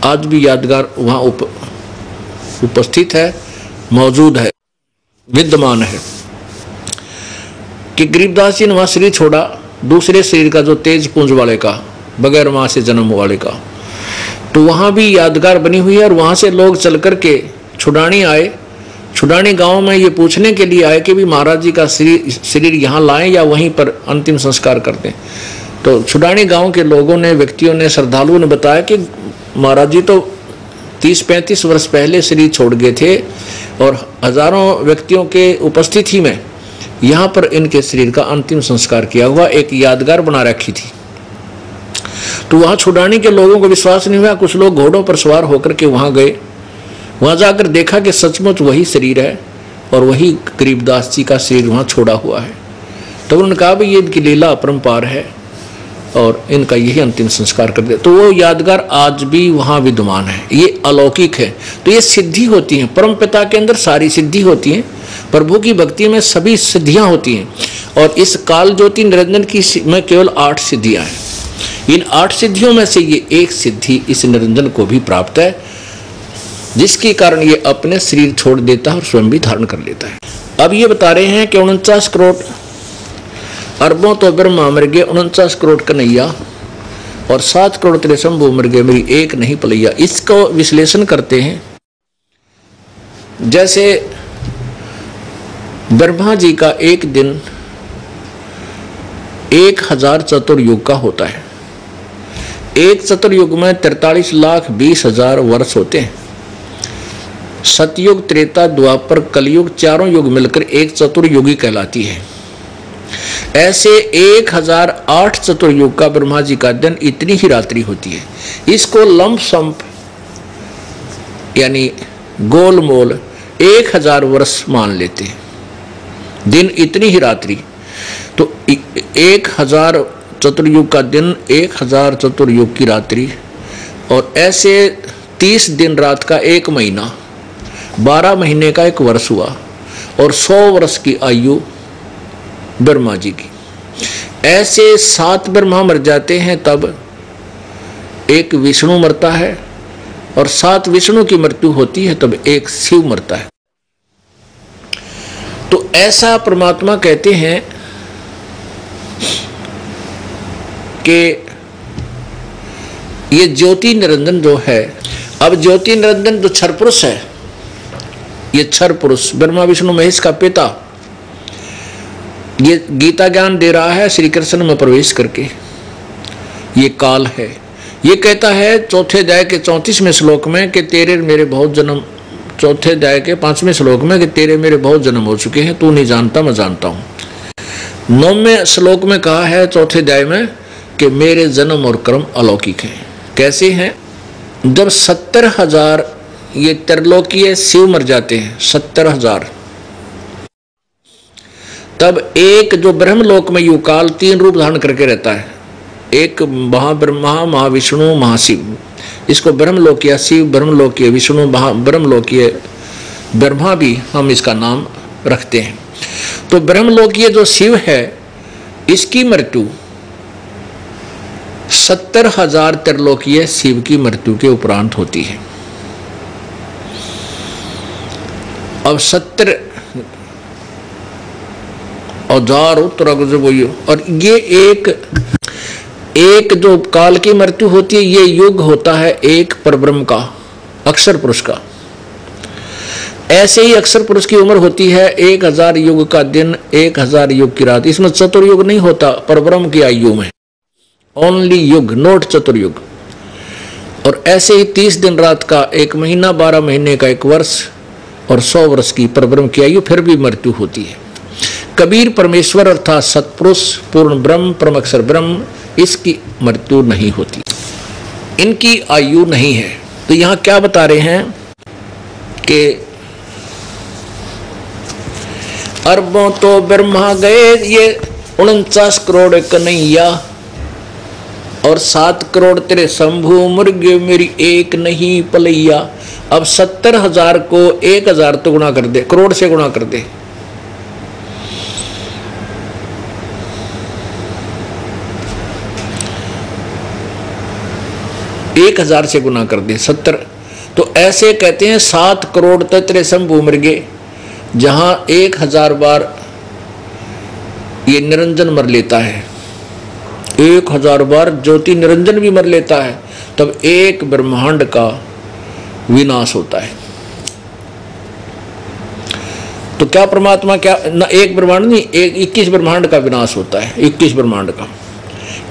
आज भी यादगार वहाँ उपस्थित है, मौजूद है, विद्यमान है कि गरीबदास जी ने वहां शरीर छोड़ा, दूसरे शरीर का जो तेज पुंज वाले का, बगैर मां से जन्म वाले का। तो वहां भी यादगार बनी हुई है। और वहां से लोग चल करके छुड़ानी आए। छुड़ानी गांव में ये पूछने के लिए आए कि भी महाराज जी का शरीर यहाँ लाएं या वहीं पर अंतिम संस्कार कर दें। तो छुड़ानी गांव के लोगों ने, व्यक्तियों ने, श्रद्धालुओं ने बताया कि महाराज जी तो 30-35 वर्ष पहले शरीर छोड़ गए थे और हजारों व्यक्तियों के उपस्थिति में यहाँ पर इनके शरीर का अंतिम संस्कार किया हुआ, एक यादगार बना रखी थी। तो वहाँ छुड़ानी के लोगों को विश्वास नहीं हुआ। कुछ लोग घोड़ों पर सवार होकर के वहाँ गए। वहाँ जाकर देखा कि सचमुच वही शरीर है और वही गरीबदास जी का शरीर वहाँ छोड़ा हुआ है। तो उन्होंने कहा भाई ये इनकी लीला अपरंपार है और इनका यही अंतिम संस्कार कर दे। तो वो यादगार आज भी वहाँ विद्यमान है। ये अलौकिक है। तो ये सिद्धि होती है। परम पिता के अंदर सारी सिद्धि होती है। प्रभु की भक्ति में सभी सिद्धियां होती हैं। और इस काल ज्योति निरंजन की में केवल 8 सिद्धियां हैं। इन 8 सिद्धियों में से ये एक सिद्धि इस निरंजन को भी प्राप्त है, जिसके कारण ये अपने शरीर छोड़ देता है और स्वयं भी धारण कर लेता है। अब ये बता रहे हैं कि 49 करोड़ अरबों तो ब्रह्मा मर गए, 49 करोड़ कन्हैया और 7 करोड़ तेरे शंभू मर गए, मेरी एक नहीं पलैया। इसको विश्लेषण करते हैं। जैसे ब्रह्मा जी का एक दिन 1000 चतुर्युग का होता है। एक चतुर्युग में 43,20,000 वर्ष होते हैं। सतयुग, त्रेता, द्वापर, कलयुग, चारों युग मिलकर एक चतुर्युगी कहलाती है। ऐसे 1008 चतुर्युग का ब्रह्मा जी का दिन इतनी ही रात्रि होती है। इसको लंप संप यानी गोलमोल 1000 वर्ष मान लेते हैं। दिन इतनी ही रात्रि, तो 1000 चतुर्युग का दिन, 1000 चतुर्युग की रात्रि, और ऐसे 30 दिन रात का एक महीना, 12 महीने का एक वर्ष हुआ। और 100 वर्ष की आयु ब्रह्मा जी की। ऐसे 7 ब्रह्मा मर जाते हैं, तब एक विष्णु मरता है, और 7 विष्णु की मृत्यु होती है, तब एक शिव मरता है। तो ऐसा परमात्मा कहते हैं कि ये ज्योति निरंजन जो है, अब ज्योति निरंजन जो क्षर पुरुष है, ये क्षर पुरुष ब्रह्मा विष्णु महेश का पिता, ये गीता ज्ञान दे रहा है श्री कृष्ण में प्रवेश करके। ये काल है, ये कहता है चौथे अध्याय के 34वें श्लोक में कि तेरे मेरे बहुत जन्म, चौथे अध्याय के 5वें श्लोक में कि तेरे मेरे बहुत जन्म हो चुके हैं, तू नहीं जानता मैं जानता हूं। 9वें श्लोक में कहा है चौथे अध्याय में कि मेरे जन्म और कर्म अलौकिक हैं। कैसे हैं? जब 70,000 ये त्रिलोकीय शिव मर जाते हैं, 70,000, तब एक जो ब्रह्मलोक में युकाल 3 रूप धारण करके रहता है, एक महाब्रह्मा, महाविष्णु, महाशिव, इसको ब्रह्मलोकीय शिव, ब्रह्मलोकीय विष्णु, ब्रह्मलोकीय ब्रह्मा भी हम इसका नाम रखते हैं। तो ब्रह्मलोकीय जो शिव है, इसकी मृत्यु 70,000 त्रिलोकीय शिव की मृत्यु के उपरांत होती है। अब 70,000 उत्तर, और ये एक जो काल की मृत्यु होती है, ये युग होता है एक परब्रह्म का, अक्षर पुरुष का। ऐसे ही अक्षर पुरुष की उम्र होती है 1000 युग का दिन, 1000 युग की रात। इसमें चतुर्युग नहीं होता परब्रह्म की आयु में, ओनली युग, नोट चतुर्युग। और ऐसे ही 30 दिन रात का 1 महीना, 12 महीने का 1 वर्ष, और 100 वर्ष की परब्रह्म की आयु, फिर भी मृत्यु होती है। कबीर परमेश्वर अर्थात सतपुरुष, पूर्ण ब्रह्म, परम अक्षर ब्रह्म, इसकी मृत्यु नहीं होती, इनकी आयु नहीं है। तो यहां क्या बता रहे हैं कि अरबों तो ब्रह्मा गए ये 49 करोड़ कन्हैया, और 7 करोड़ तेरे शंभु मुर्गे मेरी एक नहीं पलैया। अब 70,000 को 1000 तो गुणा कर दे, करोड़ से गुणा कर दे, एक 1000 से गुना कर दे 70। तो ऐसे कहते हैं 7 करोड़ तेरे शंभु मृगे, जहां 1000 बार ये निरंजन मर लेता है, 1000 बार ज्योति निरंजन भी मर लेता है, तब एक ब्रह्मांड का विनाश होता है। तो क्या परमात्मा, क्या ना एक ब्रह्मांड नहीं, 21 ब्रह्मांड का विनाश होता है। 21 ब्रह्मांड का,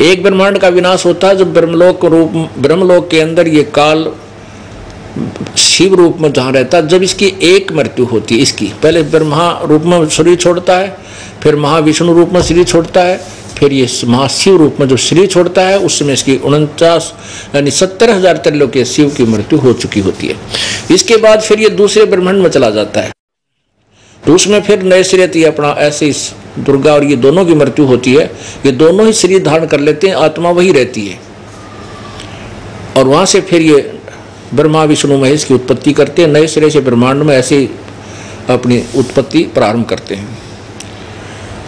एक ब्रह्मांड का विनाश होता है जब ब्रह्मलोक के अंदर ये काल शिव रूप में जहाँ रहता है, जब इसकी एक मृत्यु होती है। इसकी पहले ब्रह्मा रूप में शरीर छोड़ता है, फिर महाविष्णु रूप में शरीर छोड़ता है, फिर ये महाशिव रूप में जो शरीर छोड़ता है, उसमें इसकी 49 यानी 70,000 त्रिलोकीय शिव की मृत्यु हो चुकी होती है। इसके बाद फिर ये दूसरे ब्रह्मांड में चला जाता है, तो उसमें फिर नए सिरे से अपना ऐसे दुर्गा और ये दोनों की मृत्यु होती है। ये दोनों ही शरीर धारण कर लेते हैं, आत्मा वही रहती है, और वहां से फिर ये ब्रह्मा विष्णु महेश की उत्पत्ति करते हैं, नए सिरे से ब्रह्मांड में ऐसे अपनी उत्पत्ति प्रारंभ करते हैं।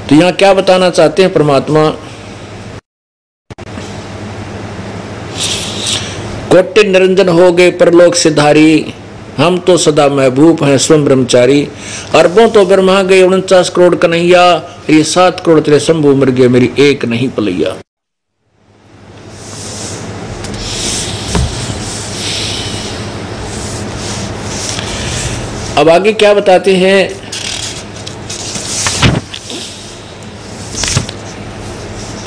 तो यहाँ क्या बताना चाहते हैं परमात्मा, कोटि निरंजन हो गए परलोक सिधारी, हम तो सदा महबूब हैं स्वयं ब्रह्मचारी। अरबों तो ब्रह्मा गए 49 करोड़ कन्हैया, ये 7 करोड़ तेरे शंभु मृगे मेरी एक नहीं पलैया। अब आगे क्या बताते हैं,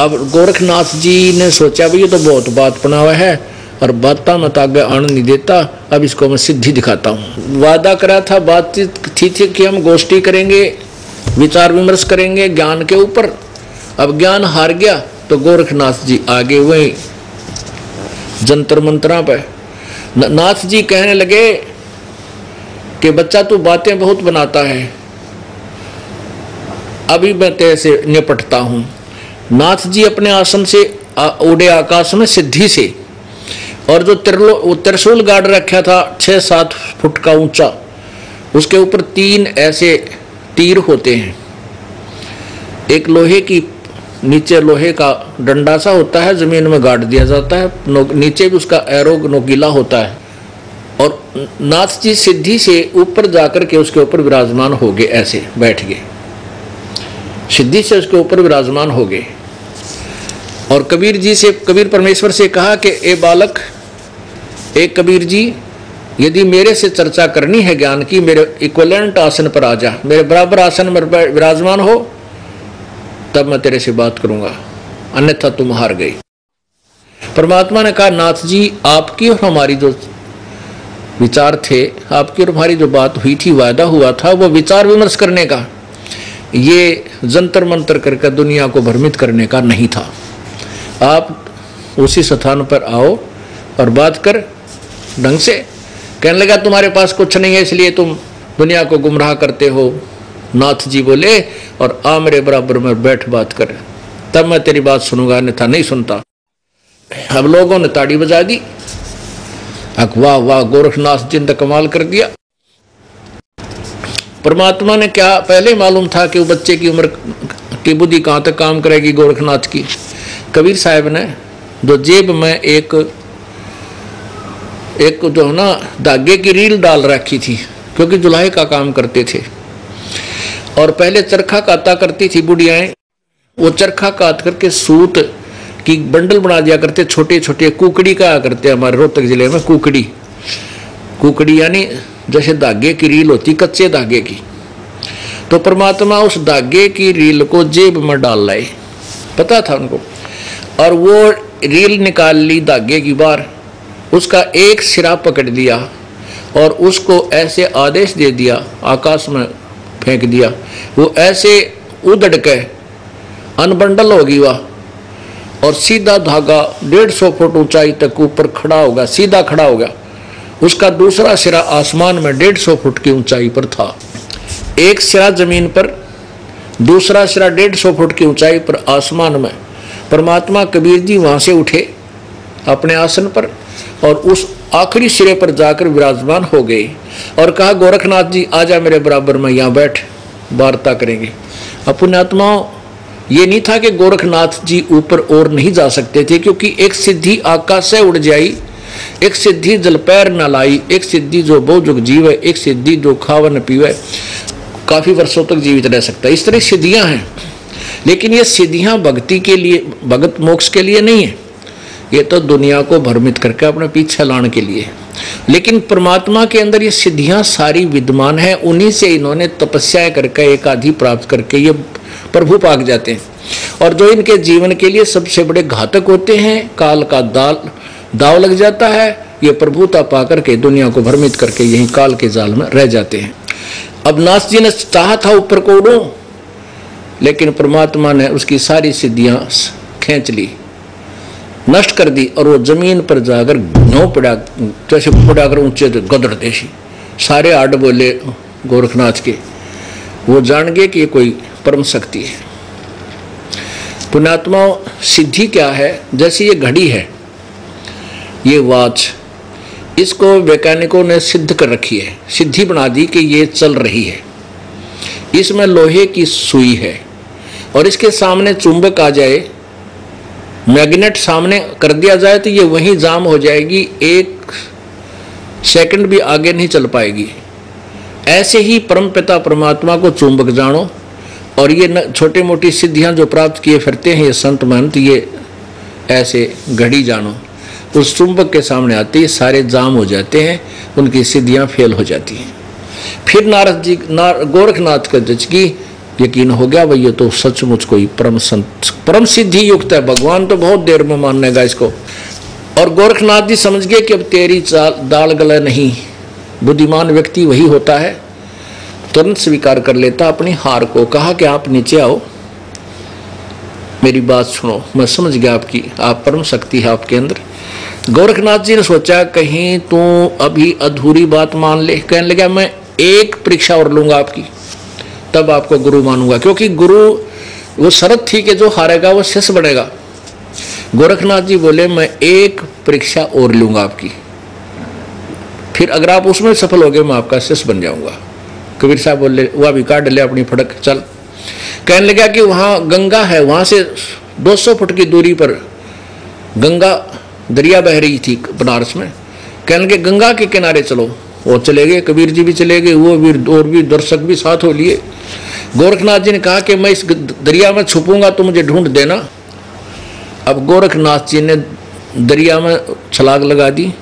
अब गोरखनाथ जी ने सोचा भाई ये तो बहुत बात बना हुआ है और बाता मत आगे आने नहीं देता, अब इसको मैं सिद्धि दिखाता हूँ। वादा करा था, बातचीत थी कि हम गोष्ठी करेंगे, विचार विमर्श करेंगे ज्ञान के ऊपर। अब ज्ञान हार गया तो गोरखनाथ जी आगे वही जंतर मंत्रा पे। नाथ जी कहने लगे कि बच्चा तू बातें बहुत बनाता है, अभी मैं तेरे से निपटता हूँ। नाथ जी अपने आसन से उड़े आकाश में सिद्धि से, और जो त्रिशूल गाड़ रखा था 6-7 फुट का ऊंचा, उसके ऊपर 3 तीर होते हैं, एक लोहे की नीचे लोहे का डंडा सा होता है, जमीन में गाड़ दिया जाता है, नीचे भी उसका एरो नोकीला होता है, और नाथ जी सिद्धि से ऊपर जाकर के उसके ऊपर विराजमान हो गए, ऐसे बैठ गए, सिद्धि से उसके ऊपर विराजमान हो गए। और कबीर जी से, कबीर परमेश्वर से कहा कि ए बालक, ए कबीर जी, यदि मेरे से चर्चा करनी है ज्ञान की, मेरे इक्वलेंट आसन पर आ जा, मेरे बराबर आसन में विराजमान हो, तब मैं तेरे से बात करूंगा, अन्यथा तुम हार गई। परमात्मा ने कहा, नाथ जी, आपकी और हमारी जो विचार थे, आपकी और हमारी जो बात हुई थी, वायदा हुआ था, वो विचार विमर्श करने का, ये जंतर मंतर करके दुनिया को भ्रमित करने का नहीं था। आप उसी स्थान पर आओ और बात कर ढंग से। कहने लगा, तुम्हारे पास कुछ नहीं है इसलिए तुम दुनिया को गुमराह करते हो। नाथ जी बोले, और आ मेरे बराबर में बैठ बात कर, तब मैं तेरी बात सुनूंगा, अन्यथा नहीं सुनता। अब लोगों ने ताड़ी बजा दी, वाह वाह, गोरखनाथ जी ने कमाल कर दिया। परमात्मा ने क्या पहले मालूम था कि वो बच्चे की उम्र की बुद्धि कहाँ तक काम करेगी गोरखनाथ की। कबीर साहब ने जो जेब में एक जो है ना धागे की रील डाल रखी थी, क्योंकि जुलाई का काम करते थे, और पहले चरखा काता करती थी बुढ़ियाएं, वो चरखा काट करके सूत की बंडल बना दिया करते, छोटे छोटे कुकड़ी का करते, हमारे रोहतक जिले में कुकड़ी यानी जैसे धागे की रील होती, कच्चे धागे की। तो परमात्मा उस धागे की रील को जेब में डाल लाए, पता था उनको, और वो रील निकाल ली धागे की बाहर, उसका एक सिरा पकड़ दिया और उसको ऐसे आदेश दे दिया, आकाश में फेंक दिया, वो ऐसे उधड़ के अनबंडल होगी वह, और सीधा धागा 150 फुट ऊंचाई तक ऊपर खड़ा होगा, सीधा खड़ा हो गया। उसका दूसरा सिरा आसमान में 150 फुट की ऊंचाई पर था, एक सिरा जमीन पर, दूसरा सिरा 150 फुट की ऊंचाई पर आसमान में। परमात्मा कबीर जी वहां से उठे अपने आसन पर और उस आखिरी सिरे पर जाकर विराजमान हो गए और कहा, गोरखनाथ जी आजा मेरे बराबर में, यहाँ बैठ, वार्ता करेंगे। अब पुण्यात्माओं, ये नहीं था कि गोरखनाथ जी ऊपर और नहीं जा सकते थे, क्योंकि एक सिद्धि आकाश से उड़ जाई, एक सिद्धि जल पैर न लाई, एक सिद्धि जो बहुजुग जीवे, एक सिद्धि जो खावन पीवे, काफी वर्षों तक जीवित रह सकता है। इस तरह सिद्धियां हैं, लेकिन ये सिद्धियां भक्ति के लिए, भगत मोक्ष के लिए नहीं है, ये तो दुनिया को भ्रमित करके अपने पीछे लाने के लिए। लेकिन परमात्मा के अंदर ये सिद्धियां सारी विद्यमान है, उन्हीं से इन्होंने तपस्याएं करके एक आदि प्राप्त करके ये प्रभु पाक जाते हैं। और जो इनके जीवन के लिए सबसे बड़े घातक होते हैं, काल का दाव लग जाता है, ये प्रभुता पाकर के दुनिया को भ्रमित करके यही काल के जाल में रह जाते हैं। अब नाथ जी ने चाहा था ऊपर को उड़ो, लेकिन परमात्मा ने उसकी सारी सिद्धियां खींच ली, नष्ट कर दी, और वो जमीन पर जाकर घो पड़ा, जैसे पड़ाकर ऊंचे गदड़ देशी सारे आड़ बोले गोरखनाथ के। वो जान गए कि ये कोई परम शक्ति है। पुण्यात्माओं, सिद्धि क्या है? जैसे ये घड़ी है, ये वॉच, इसको वैज्ञानिकों ने सिद्ध कर रखी है, सिद्धि बना दी कि ये चल रही है। इसमें लोहे की सुई है और इसके सामने चुंबक आ जाए, मैग्नेट सामने कर दिया जाए तो ये वहीं जाम हो जाएगी, एक सेकंड भी आगे नहीं चल पाएगी। ऐसे ही परमपिता परमात्मा को चुंबक जानो, और ये छोटी मोटी सिद्धियां जो प्राप्त किए फिरते हैं ये संत महंत, ये ऐसे घड़ी जानो, उस चुंबक के सामने आते ही सारे जाम हो जाते हैं, उनकी सिद्धियां फेल हो जाती हैं। फिर नारद जी गोरखनाथ का की यकीन हो गया, भाई ये तो सचमुच कोई परम संत, परम सिद्धि युक्त है, भगवान तो बहुत देर में मानेगा इसको। और गोरखनाथ जी समझ गए कि अब तेरी दाल गले नहीं, बुद्धिमान व्यक्ति वही होता है, तुरंत स्वीकार कर लेता अपनी हार को। कहा कि आप नीचे आओ, मेरी बात सुनो, मैं समझ गया आपकी, आप परम शक्ति है आपके अंदर। गोरखनाथ जी ने सोचा कहीं तू अभी अधूरी बात मान ले। कहने लगा, मैं एक परीक्षा और लूंगा आपकी, तब आपको गुरु मानूंगा, क्योंकि गुरु वो शर्त थी कि जो हारेगा वो शिष्य बनेगा। गोरखनाथ जी बोले, मैं एक परीक्षा और लूंगा आपकी, फिर अगर आप उसमें सफल हो गए मैं आपका शिष्य बन जाऊंगा। कबीर साहब बोले वह भी काट ले अपनी फड़क चल। कहने लगा कि वहाँ गंगा है, वहाँ से 200 फुट की दूरी पर गंगा दरिया बह रही थी बनारस में। कहने लगे गंगा के किनारे चलो, वो चले गए, कबीर जी भी चले गए, वो भी और भी दर्शक भी साथ हो लिए। गोरखनाथ जी ने कहा कि मैं इस दरिया में छुपूंगा तो मुझे ढूंढ देना। अब गोरखनाथ जी ने दरिया में छलांग लगा दी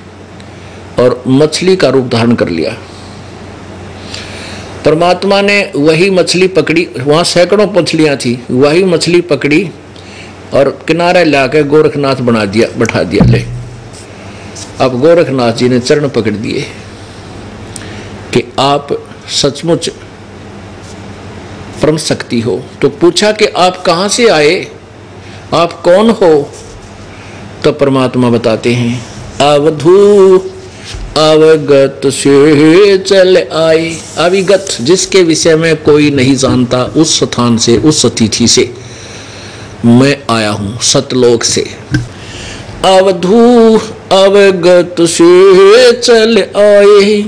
और मछली का रूप धारण कर लिया। परमात्मा ने वही मछली पकड़ी, वहाँ सैकड़ों मछलियाँ थी, वही मछली पकड़ी और किनारे लाकर गोरखनाथ बैठा दिया। ले अब गोरखनाथ जी ने चरण पकड़ दिए कि आप सचमुच परम शक्ति हो। तो पूछा कि आप कहाँ से आए, आप कौन हो? तो परमात्मा बताते हैं अवधू अवगत से चल आए। अविगत जिसके विषय में कोई नहीं जानता, उस स्थान से, उस तिथि से मैं आया हूं, सतलोक से। अवधू अवगत से चल आए,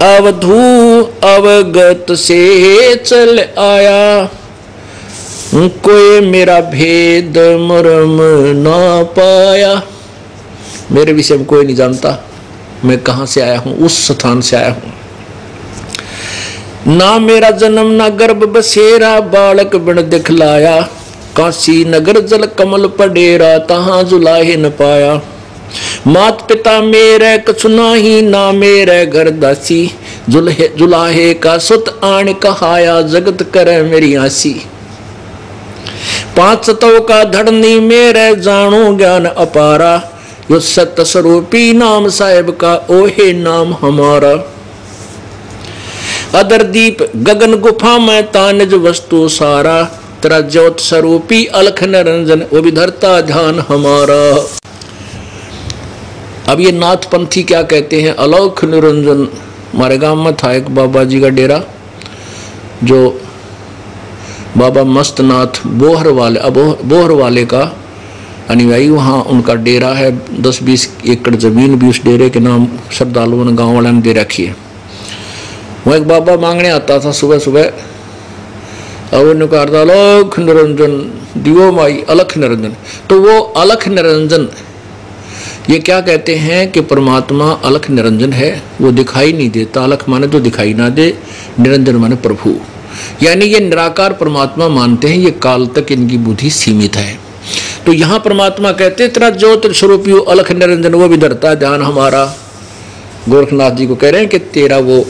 अवधू अवगत से चल आया, कोई मेरा भेद मर्म ना पाया। मेरे विषय में कोई नहीं जानता, मैं कहाँ से आया हूँ, उस स्थान से आया हूँ। ना मेरा जन्म ना गर्भ बसेरा, बालक बिन दिखलाया, काशी नगर जल कमल पडेरा, तहाँ जुलाहे न पाया। मात पिता मेरे कछु नाही, ना मेरे घर दासी, जुलाहे का सुत आन कहाया, जगत करे मेरी आसी। 5 तव का धड़नी मेरे, जानो ज्ञान अपारा, यो सत्य स्वरूपी नाम साहेब का, ओहे नाम हमारा। अदर दीप गगन गुफा में तानिज वस्तु सारा, तेरा ज्योत स्वरूपी अलख निरंजन, वो भी धरता ध्यान हमारा। अब ये नाथ पंथी क्या कहते हैं, अलौख निरंजन। हमारे गांव में था एक बाबा जी का डेरा, जो बाबा मस्तनाथ बोहर वाले का अनुयायी, वहाँ उनका डेरा है। 10-20 एकड़ जमीन भी उस डेरे के नाम श्रद्धालुओं ने, गाँव वालों ने दे रखी है। वहाँ एक बाबा मांगने आता था सुबह सुबह, और उन्होंने कहा था अलख निरंजन दियो माई, अलख निरंजन। तो वो अलख निरंजन ये क्या कहते हैं कि परमात्मा अलख निरंजन है, वो दिखाई नहीं देता। अलख माने तो दिखाई ना दे, निरंजन माने प्रभु, यानी ये निराकार परमात्मा मानते हैं। ये काल तक इनकी बुद्धि सीमित है। तो यहाँ परमात्मा कहते तेरा ज्योत स्वरूप अलख निरंजन, वो भी धरता ध्यान हमारा। गोरखनाथ जी को कह रहे हैं कि तेरा वो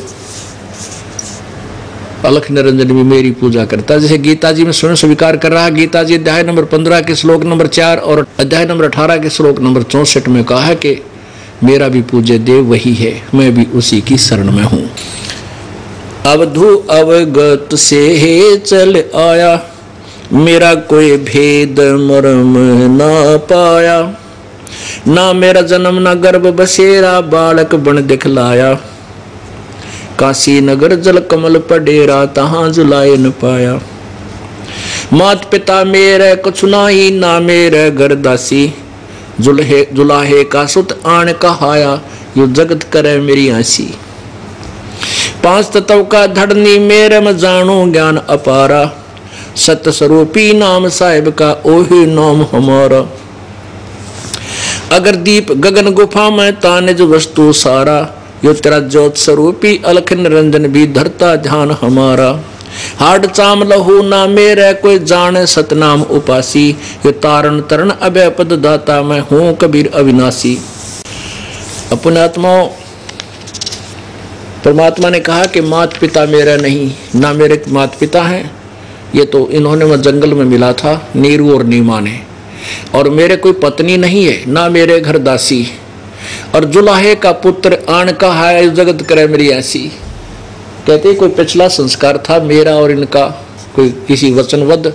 अलख निरंजन भी मेरी पूजा करता है। जैसे गीता जी में स्वयं स्वीकार कर रहा है। गीता जी अध्याय नंबर 15 के श्लोक नंबर 4 और अध्याय नंबर 18 के श्लोक नंबर 64 में कहा है कि मेरा भी पूज्य देव वही है, मैं भी उसी की शरण में हूँ। अवधू अवगत से चल आया, मेरा कोई भेद मर्म ना पाया। ना मेरा जन्म ना गर्भ बसेरा, बालक बन दिखलाया, काशी नगर जल कमल पडेरा, तहाँ जुलाए न पाया। मात पिता मेरे कुछ नाही, ना मेरे घर दासी, जुलाहे का सुत आन कहाया, यो जगत करे मेरी आसी। 5 तत्व का धड़नी मेरे में जानो ज्ञान अपारा, सत्य स्वरूपी नाम साहेब का, ओही नाम हमारा। अगर दीप गगन गुफा में तानिज वस्तु सारा, यो तेरा ज्योत स्वरूपी अलख निरंजन भी धरता ध्यान हमारा। हाड चाम लहू ना मेरे, कोई जाने सतनाम उपासी, यो तारण तरण अभय पद दाता, मैं हूँ कबीर अविनाशी। अपने आत्माओं, परमात्मा ने कहा कि मात पिता मेरा नहीं, ना मेरे मात पिता हैं, ये तो इन्होंने मैं जंगल में मिला था नीरू और नीमा ने, और मेरे कोई पत्नी नहीं है, ना मेरे घर दासी, और जुलाहे का पुत्र आन का है, जगत करे मेरी ऐसी। कहते कोई पिछला संस्कार था मेरा और इनका, कोई किसी वचनबद्ध,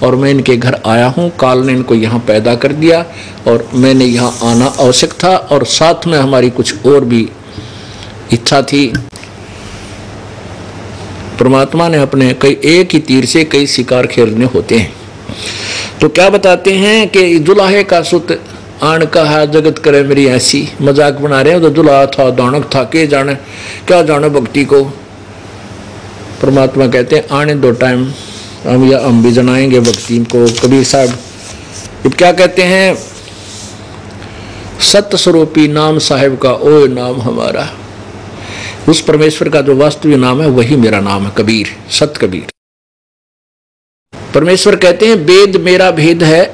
और मैं इनके घर आया हूँ। काल ने इनको यहाँ पैदा कर दिया और मैंने यहाँ आना आवश्यक था, और साथ में हमारी कुछ और भी इच्छा थी। परमात्मा ने अपने कई एक ही तीर से कई शिकार खेलने होते हैं। तो क्या बताते हैं कि जुलाहे का सुत आन का है, जगत करे मेरी ऐसी। मजाक बना रहे हैं, तो जुलाहा था, दानक था, के जाने क्या जाने भक्ति को, परमात्मा कहते हैं आने दो टाइम, हम भी जनाएंगे भक्ति को। कबीर साहब अब क्या कहते हैं, सत्य स्वरूपी नाम साहिब का ओ नाम हमारा। उस परमेश्वर का जो वास्तविक नाम है वही मेरा नाम है, कबीर, सत कबीर। परमेश्वर कहते हैं वेद मेरा भेद है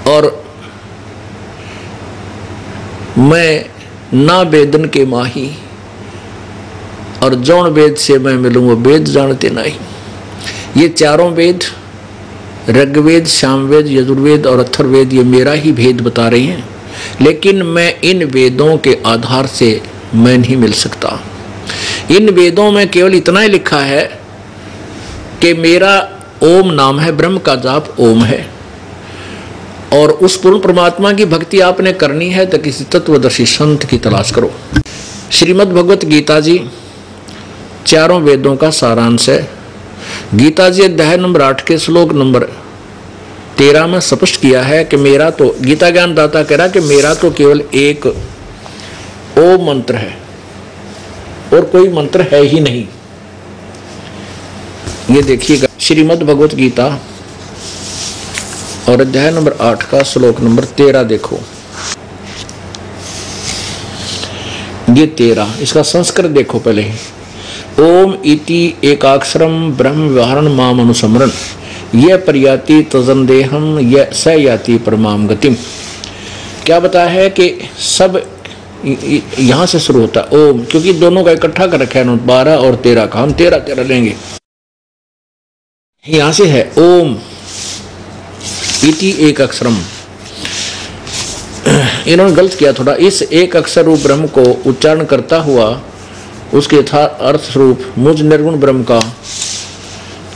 और मैं ना वेदन के माही, और जौन वेद से मैं मिलूं वो वेद जानते नहीं। ये चारों वेद, ऋग्वेद, सामवेद, यजुर्वेद और अथर्ववेद, ये मेरा ही भेद बता रहे हैं, लेकिन मैं इन वेदों के आधार से मैं नहीं मिल सकता। इन वेदों में केवल इतना ही लिखा है कि मेरा ओम नाम है, ब्रह्म का जाप ओम है, और उस पूर्ण परमात्मा की भक्ति आपने करनी है तो किसी तत्वदर्शी संत की तलाश करो। श्रीमद् भगवत गीता जी चारों वेदों का सारांश है। गीता जी अध्याय नंबर 8 के श्लोक नंबर 13 में स्पष्ट किया है कि मेरा तो, गीता ज्ञान दाता कह रहा कि मेरा तो केवल एक ओम मंत्र है और कोई मंत्र है ही नहीं। ये देखिएगा श्रीमद् भगवत गीता और अध्याय नंबर 8 का श्लोक नंबर 13 देखो। ये 13, इसका संस्कृत देखो पहले। ओम इति एकाक्षरम ब्रह्म व्यवहारण माम अनुसमरण, यह प्रयाति तजंदेहम यह स याति परमाम गतिम। क्या बताया है कि सब यहां से शुरू होता है ओम, क्योंकि दोनों का इकट्ठा कर रखा है 12 और 13 का, हम 13 लेंगे। यहां से है ओम इति एक अक्षरम। इन्होंने गलत किया थोड़ा, इस एक अक्षर रूप ब्रह्म को उच्चारण करता हुआ उसके अर्थ स्वरूप मुझ निर्गुण ब्रह्म का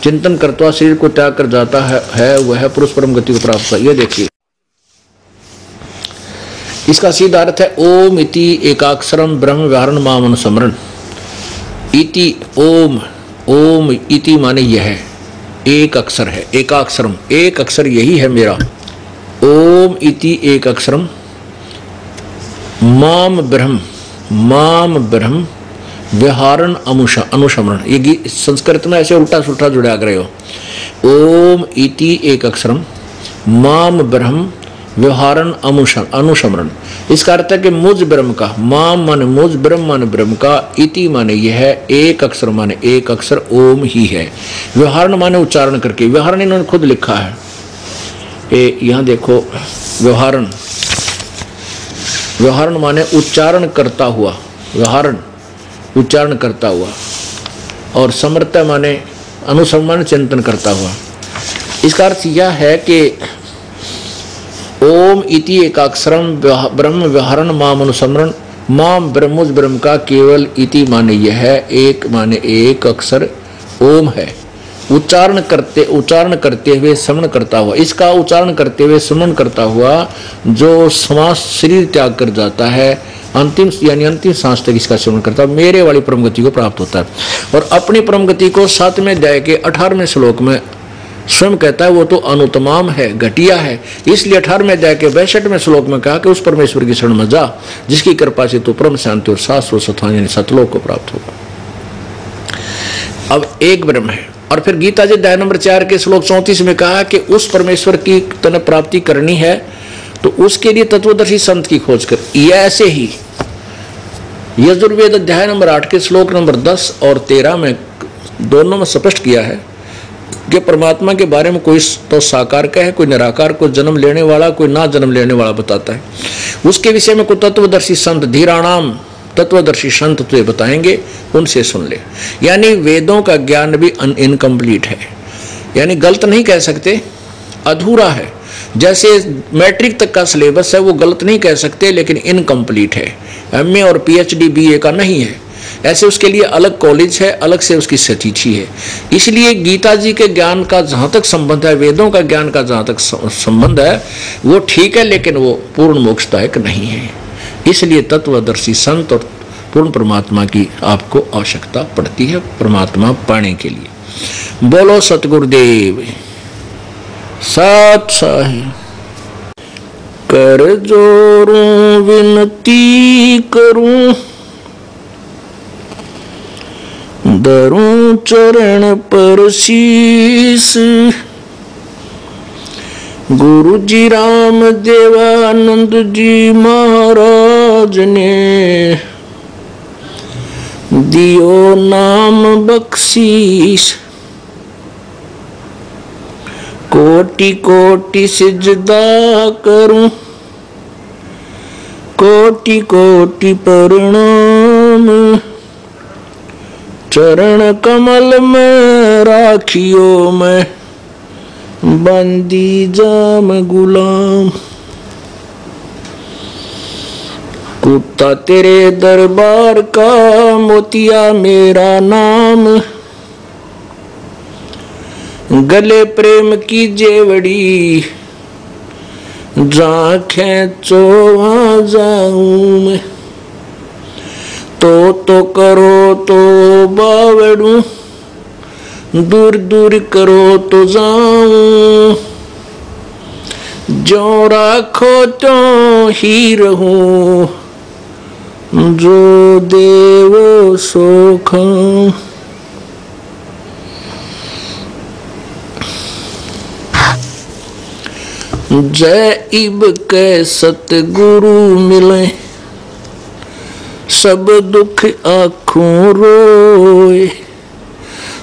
चिंतन करता हुआ शरीर को त्याग कर जाता है वह पुरुष परम गति को प्राप्त है। ये देखिए इसका सीधा अर्थ है ओम इति एकाक्षरम ब्रह्म व्यवहारण माम अनुसमरण। इति ओम, ओम इति माने यह एक अक्षर है, एकाक्षरम, एक अक्षर यही है मेरा। ओम इति एक अक्षरम माम ब्रह्म, माम ब्रह्म व्यवहारण अनुसमरण। ये संस्कृत में ऐसे उल्टा सुल्टा जुड़ा कर रहे हो। ओम इति एक अक्षरम माम ब्रह्म व्यवहारण अनुसमरण। इसका अर्थ है कि मुझ ब्रह्म का, माम माने मुझ, ब्रह्म माने ब्रह्म का, इति माने यह है, एक अक्षर माने एक अक्षर ओम ही है। व्यवहारण माने उच्चारण करके, व्यवहारण इन्होंने खुद लिखा है। यहां देखो व्यवहारण, व्यवहारण माने उच्चारण करता हुआ, व्यवहारण उच्चारण करता हुआ, और समर्थ माने अनुसमरण चिंतन करता हुआ। इसका अर्थ यह है कि ओम इति एकाक्षरम ब्रह्म व्यवहारण माम अनुसमरण, माम ब्रह्मुज ब्रह्म का केवल इति माने यह है, एक माने एक अक्षर ओम है। उच्चारण करते हुए स्मरण करता हुआ, इसका उच्चारण करते हुए स्मरण करता हुआ जो समास शरीर त्याग कर जाता है, अंतिम यानी अंतिम सांस तक इसका स्मरण करता है, मेरे वाली परम गति को प्राप्त होता है। और अपनी परम गति को 7वें अध्याय के 18वें श्लोक में स्वयं कहता है वो तो अनुतमाम है, घटिया है। इसलिए 18वें अध्याय के 62वें श्लोक में कहा कि उस परमेश्वर की शरण में जा जिसकी कृपा से तो परम शांति और शाश्वत स्थान यानी सतलोक को प्राप्त होगा। अब एक ब्रह्म है। और फिर गीता जी अध्याय नंबर 4 के श्लोक 34 में कहा कि उस परमेश्वर की तन प्राप्ति करनी है तो उसके लिए तत्वदर्शी संत की खोज कर। यह ऐसे ही यजुर्वेद अध्याय नंबर 8 के श्लोक नंबर 10 और 13 में दोनों में स्पष्ट किया है कि परमात्मा के बारे में कोई तो साकार का है, कोई निराकार, कोई जन्म लेने वाला, कोई ना जन्म लेने वाला बताता है। उसके विषय में कोई तत्वदर्शी संत, धीराणाम तत्वदर्शी संत तुझे बताएंगे, उनसे सुन ले। यानी वेदों का ज्ञान भी इनकम्प्लीट है, यानी गलत नहीं कह सकते, अधूरा है। जैसे मैट्रिक तक का सिलेबस है वो गलत नहीं कह सकते, लेकिन इनकम्प्लीट है, एमए और पीएचडी बीए का नहीं है। ऐसे उसके लिए अलग कॉलेज है, अलग से उसकी सतीथि है। इसलिए गीता जी के ज्ञान का जहाँ तक संबंध है, वेदों का ज्ञान का जहाँ तक संबंध है वो ठीक है, लेकिन वो पूर्ण मोक्षदायक नहीं है। इसलिए तत्वदर्शी संत और पूर्ण परमात्मा की आपको आवश्यकता पड़ती है परमात्मा पाने के लिए। बोलो सतगुरुदेव सत साहिब। कर जोरूं विनती करूं धरूं चरण पर शीस। गुरु जी राम देवानंद जी महाराज ने दियो नाम बख्शीश। कोटि कोटि सिजदा करूं, कोटि कोटि प्रणाम। चरण कमल में राखियो मैं, बंदी जाम गुलाम। कुत्ता तेरे दरबार का, मोतिया मेरा नाम। गले प्रेम की जेवड़ी, जहाँ खेचो वहाँ जाऊं मैं। तो करो तो बावड़ू, दूर दूर करो तो जाऊं। जो राखो तो ही रहूं, जो देवो सो खाऊं। जय इब के सतगुरु मिले, सब दुख आँखों रोए।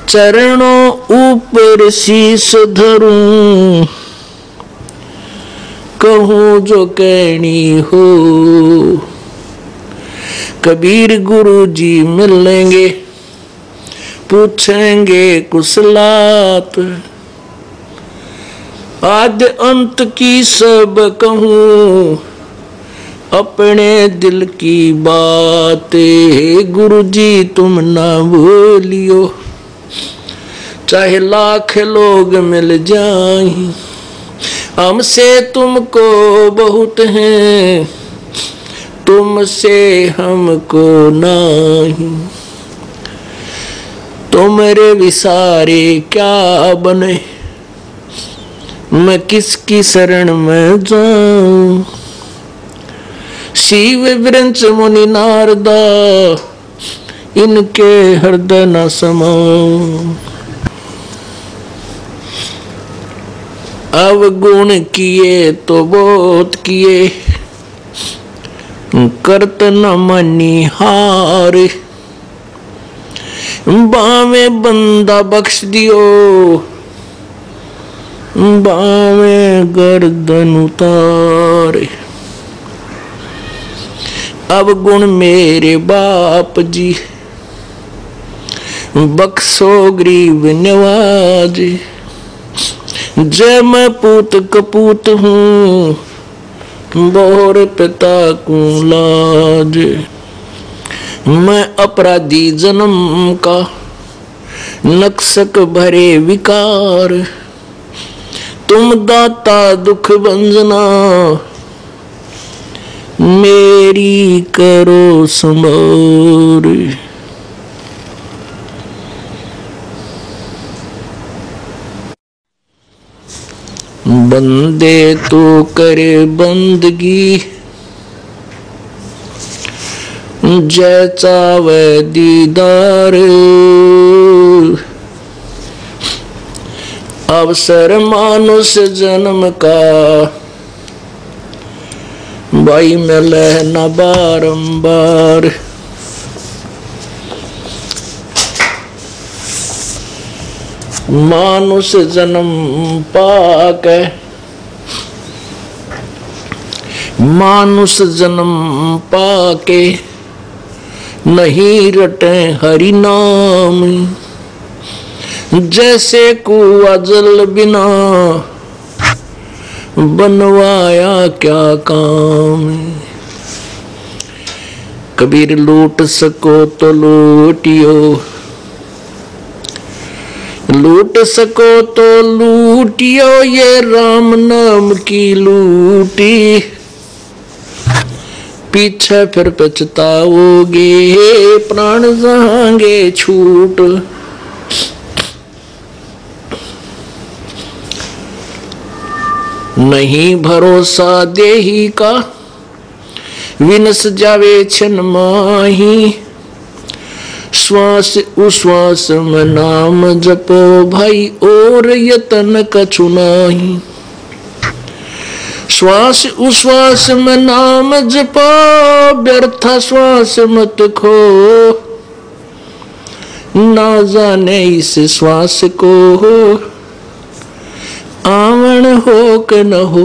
चरणों ऊपर शीस धरूं, कहूँ जो कहनी हो। कबीर गुरु जी मिलेंगे, पूछेंगे कुशलात। आद अंत की सब कहूँ, अपने दिल की बातें। गुरु जी तुम ना भूलियो, चाहे लाख लोग मिल जाएं। हमसे तुमको बहुत हैं, तुमसे हमको नहीं। तुम्हारे विसारे क्या बने, मैं किसकी शरण में जाऊं। शिव वृंच मुनि नारदा, इनके हृदय न समाऊं। अवगुण किए तो बहुत किए, करत न मनी हार। बावे बंदा बख्श दियो, बावे गर्दन उतारे। अवगुण मेरे बाप जी, बख्शो गरीब नवाज। जय मैं पूत कपूत हूँ, बोर पिता को लाज। मैं अपराधी जन्म का, नक्सक भरे विकार। तुम दाता दुख भंजना, मेरी करो संभार। बंदे तो करे बंदगी, जय चावे दीदार। अवसर मानुष जन्म का, भाई मिले न बारंबार। मानुष जन्म पाके, मानुष जन्म पाके, नहीं रटे हरि नाम। जैसे कुआं जल बिना, बनवाया क्या काम। कबीर लूट सको तो लूटियो, लूट सको तो लूटियो। ये राम नाम की लूटी, पीछे फिर पछताओगे, प्राण जाएंगे छूट। नहीं भरोसा देही का, विनस जावे छन माही। श्वास उश्वास में नाम जपो भाई और यतन कछु नाही। श्वास उश्वास में नाम जपो व्यर्थ श्वास मत खो, ना जाने इस श्वास को आवन हो के न हो।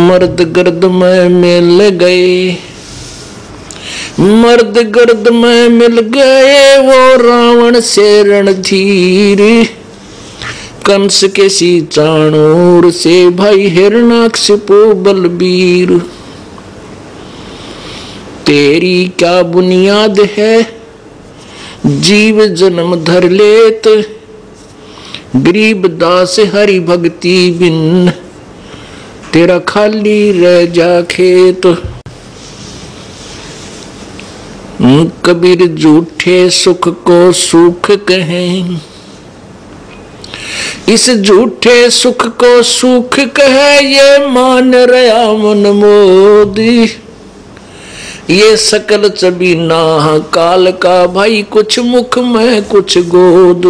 मर्द गर्द में मिल गए, मर्द गर्द में मिल गए वो रावण से रणधीर, कंस के सी चाणूर से भाई हिरणाकशिपु बलबीर। तेरी क्या बुनियाद है जीव जन्म धर लेत, गरीब दास हरि भक्ति बिन तेरा खाली रह जा खेत। कबीर झूठे सुख को सुख कहें, इस झूठे सुख को सुख कहे ये मान रहा मन मोदी। ये सकल चबीना काल का भाई कुछ मुख में कुछ गोद।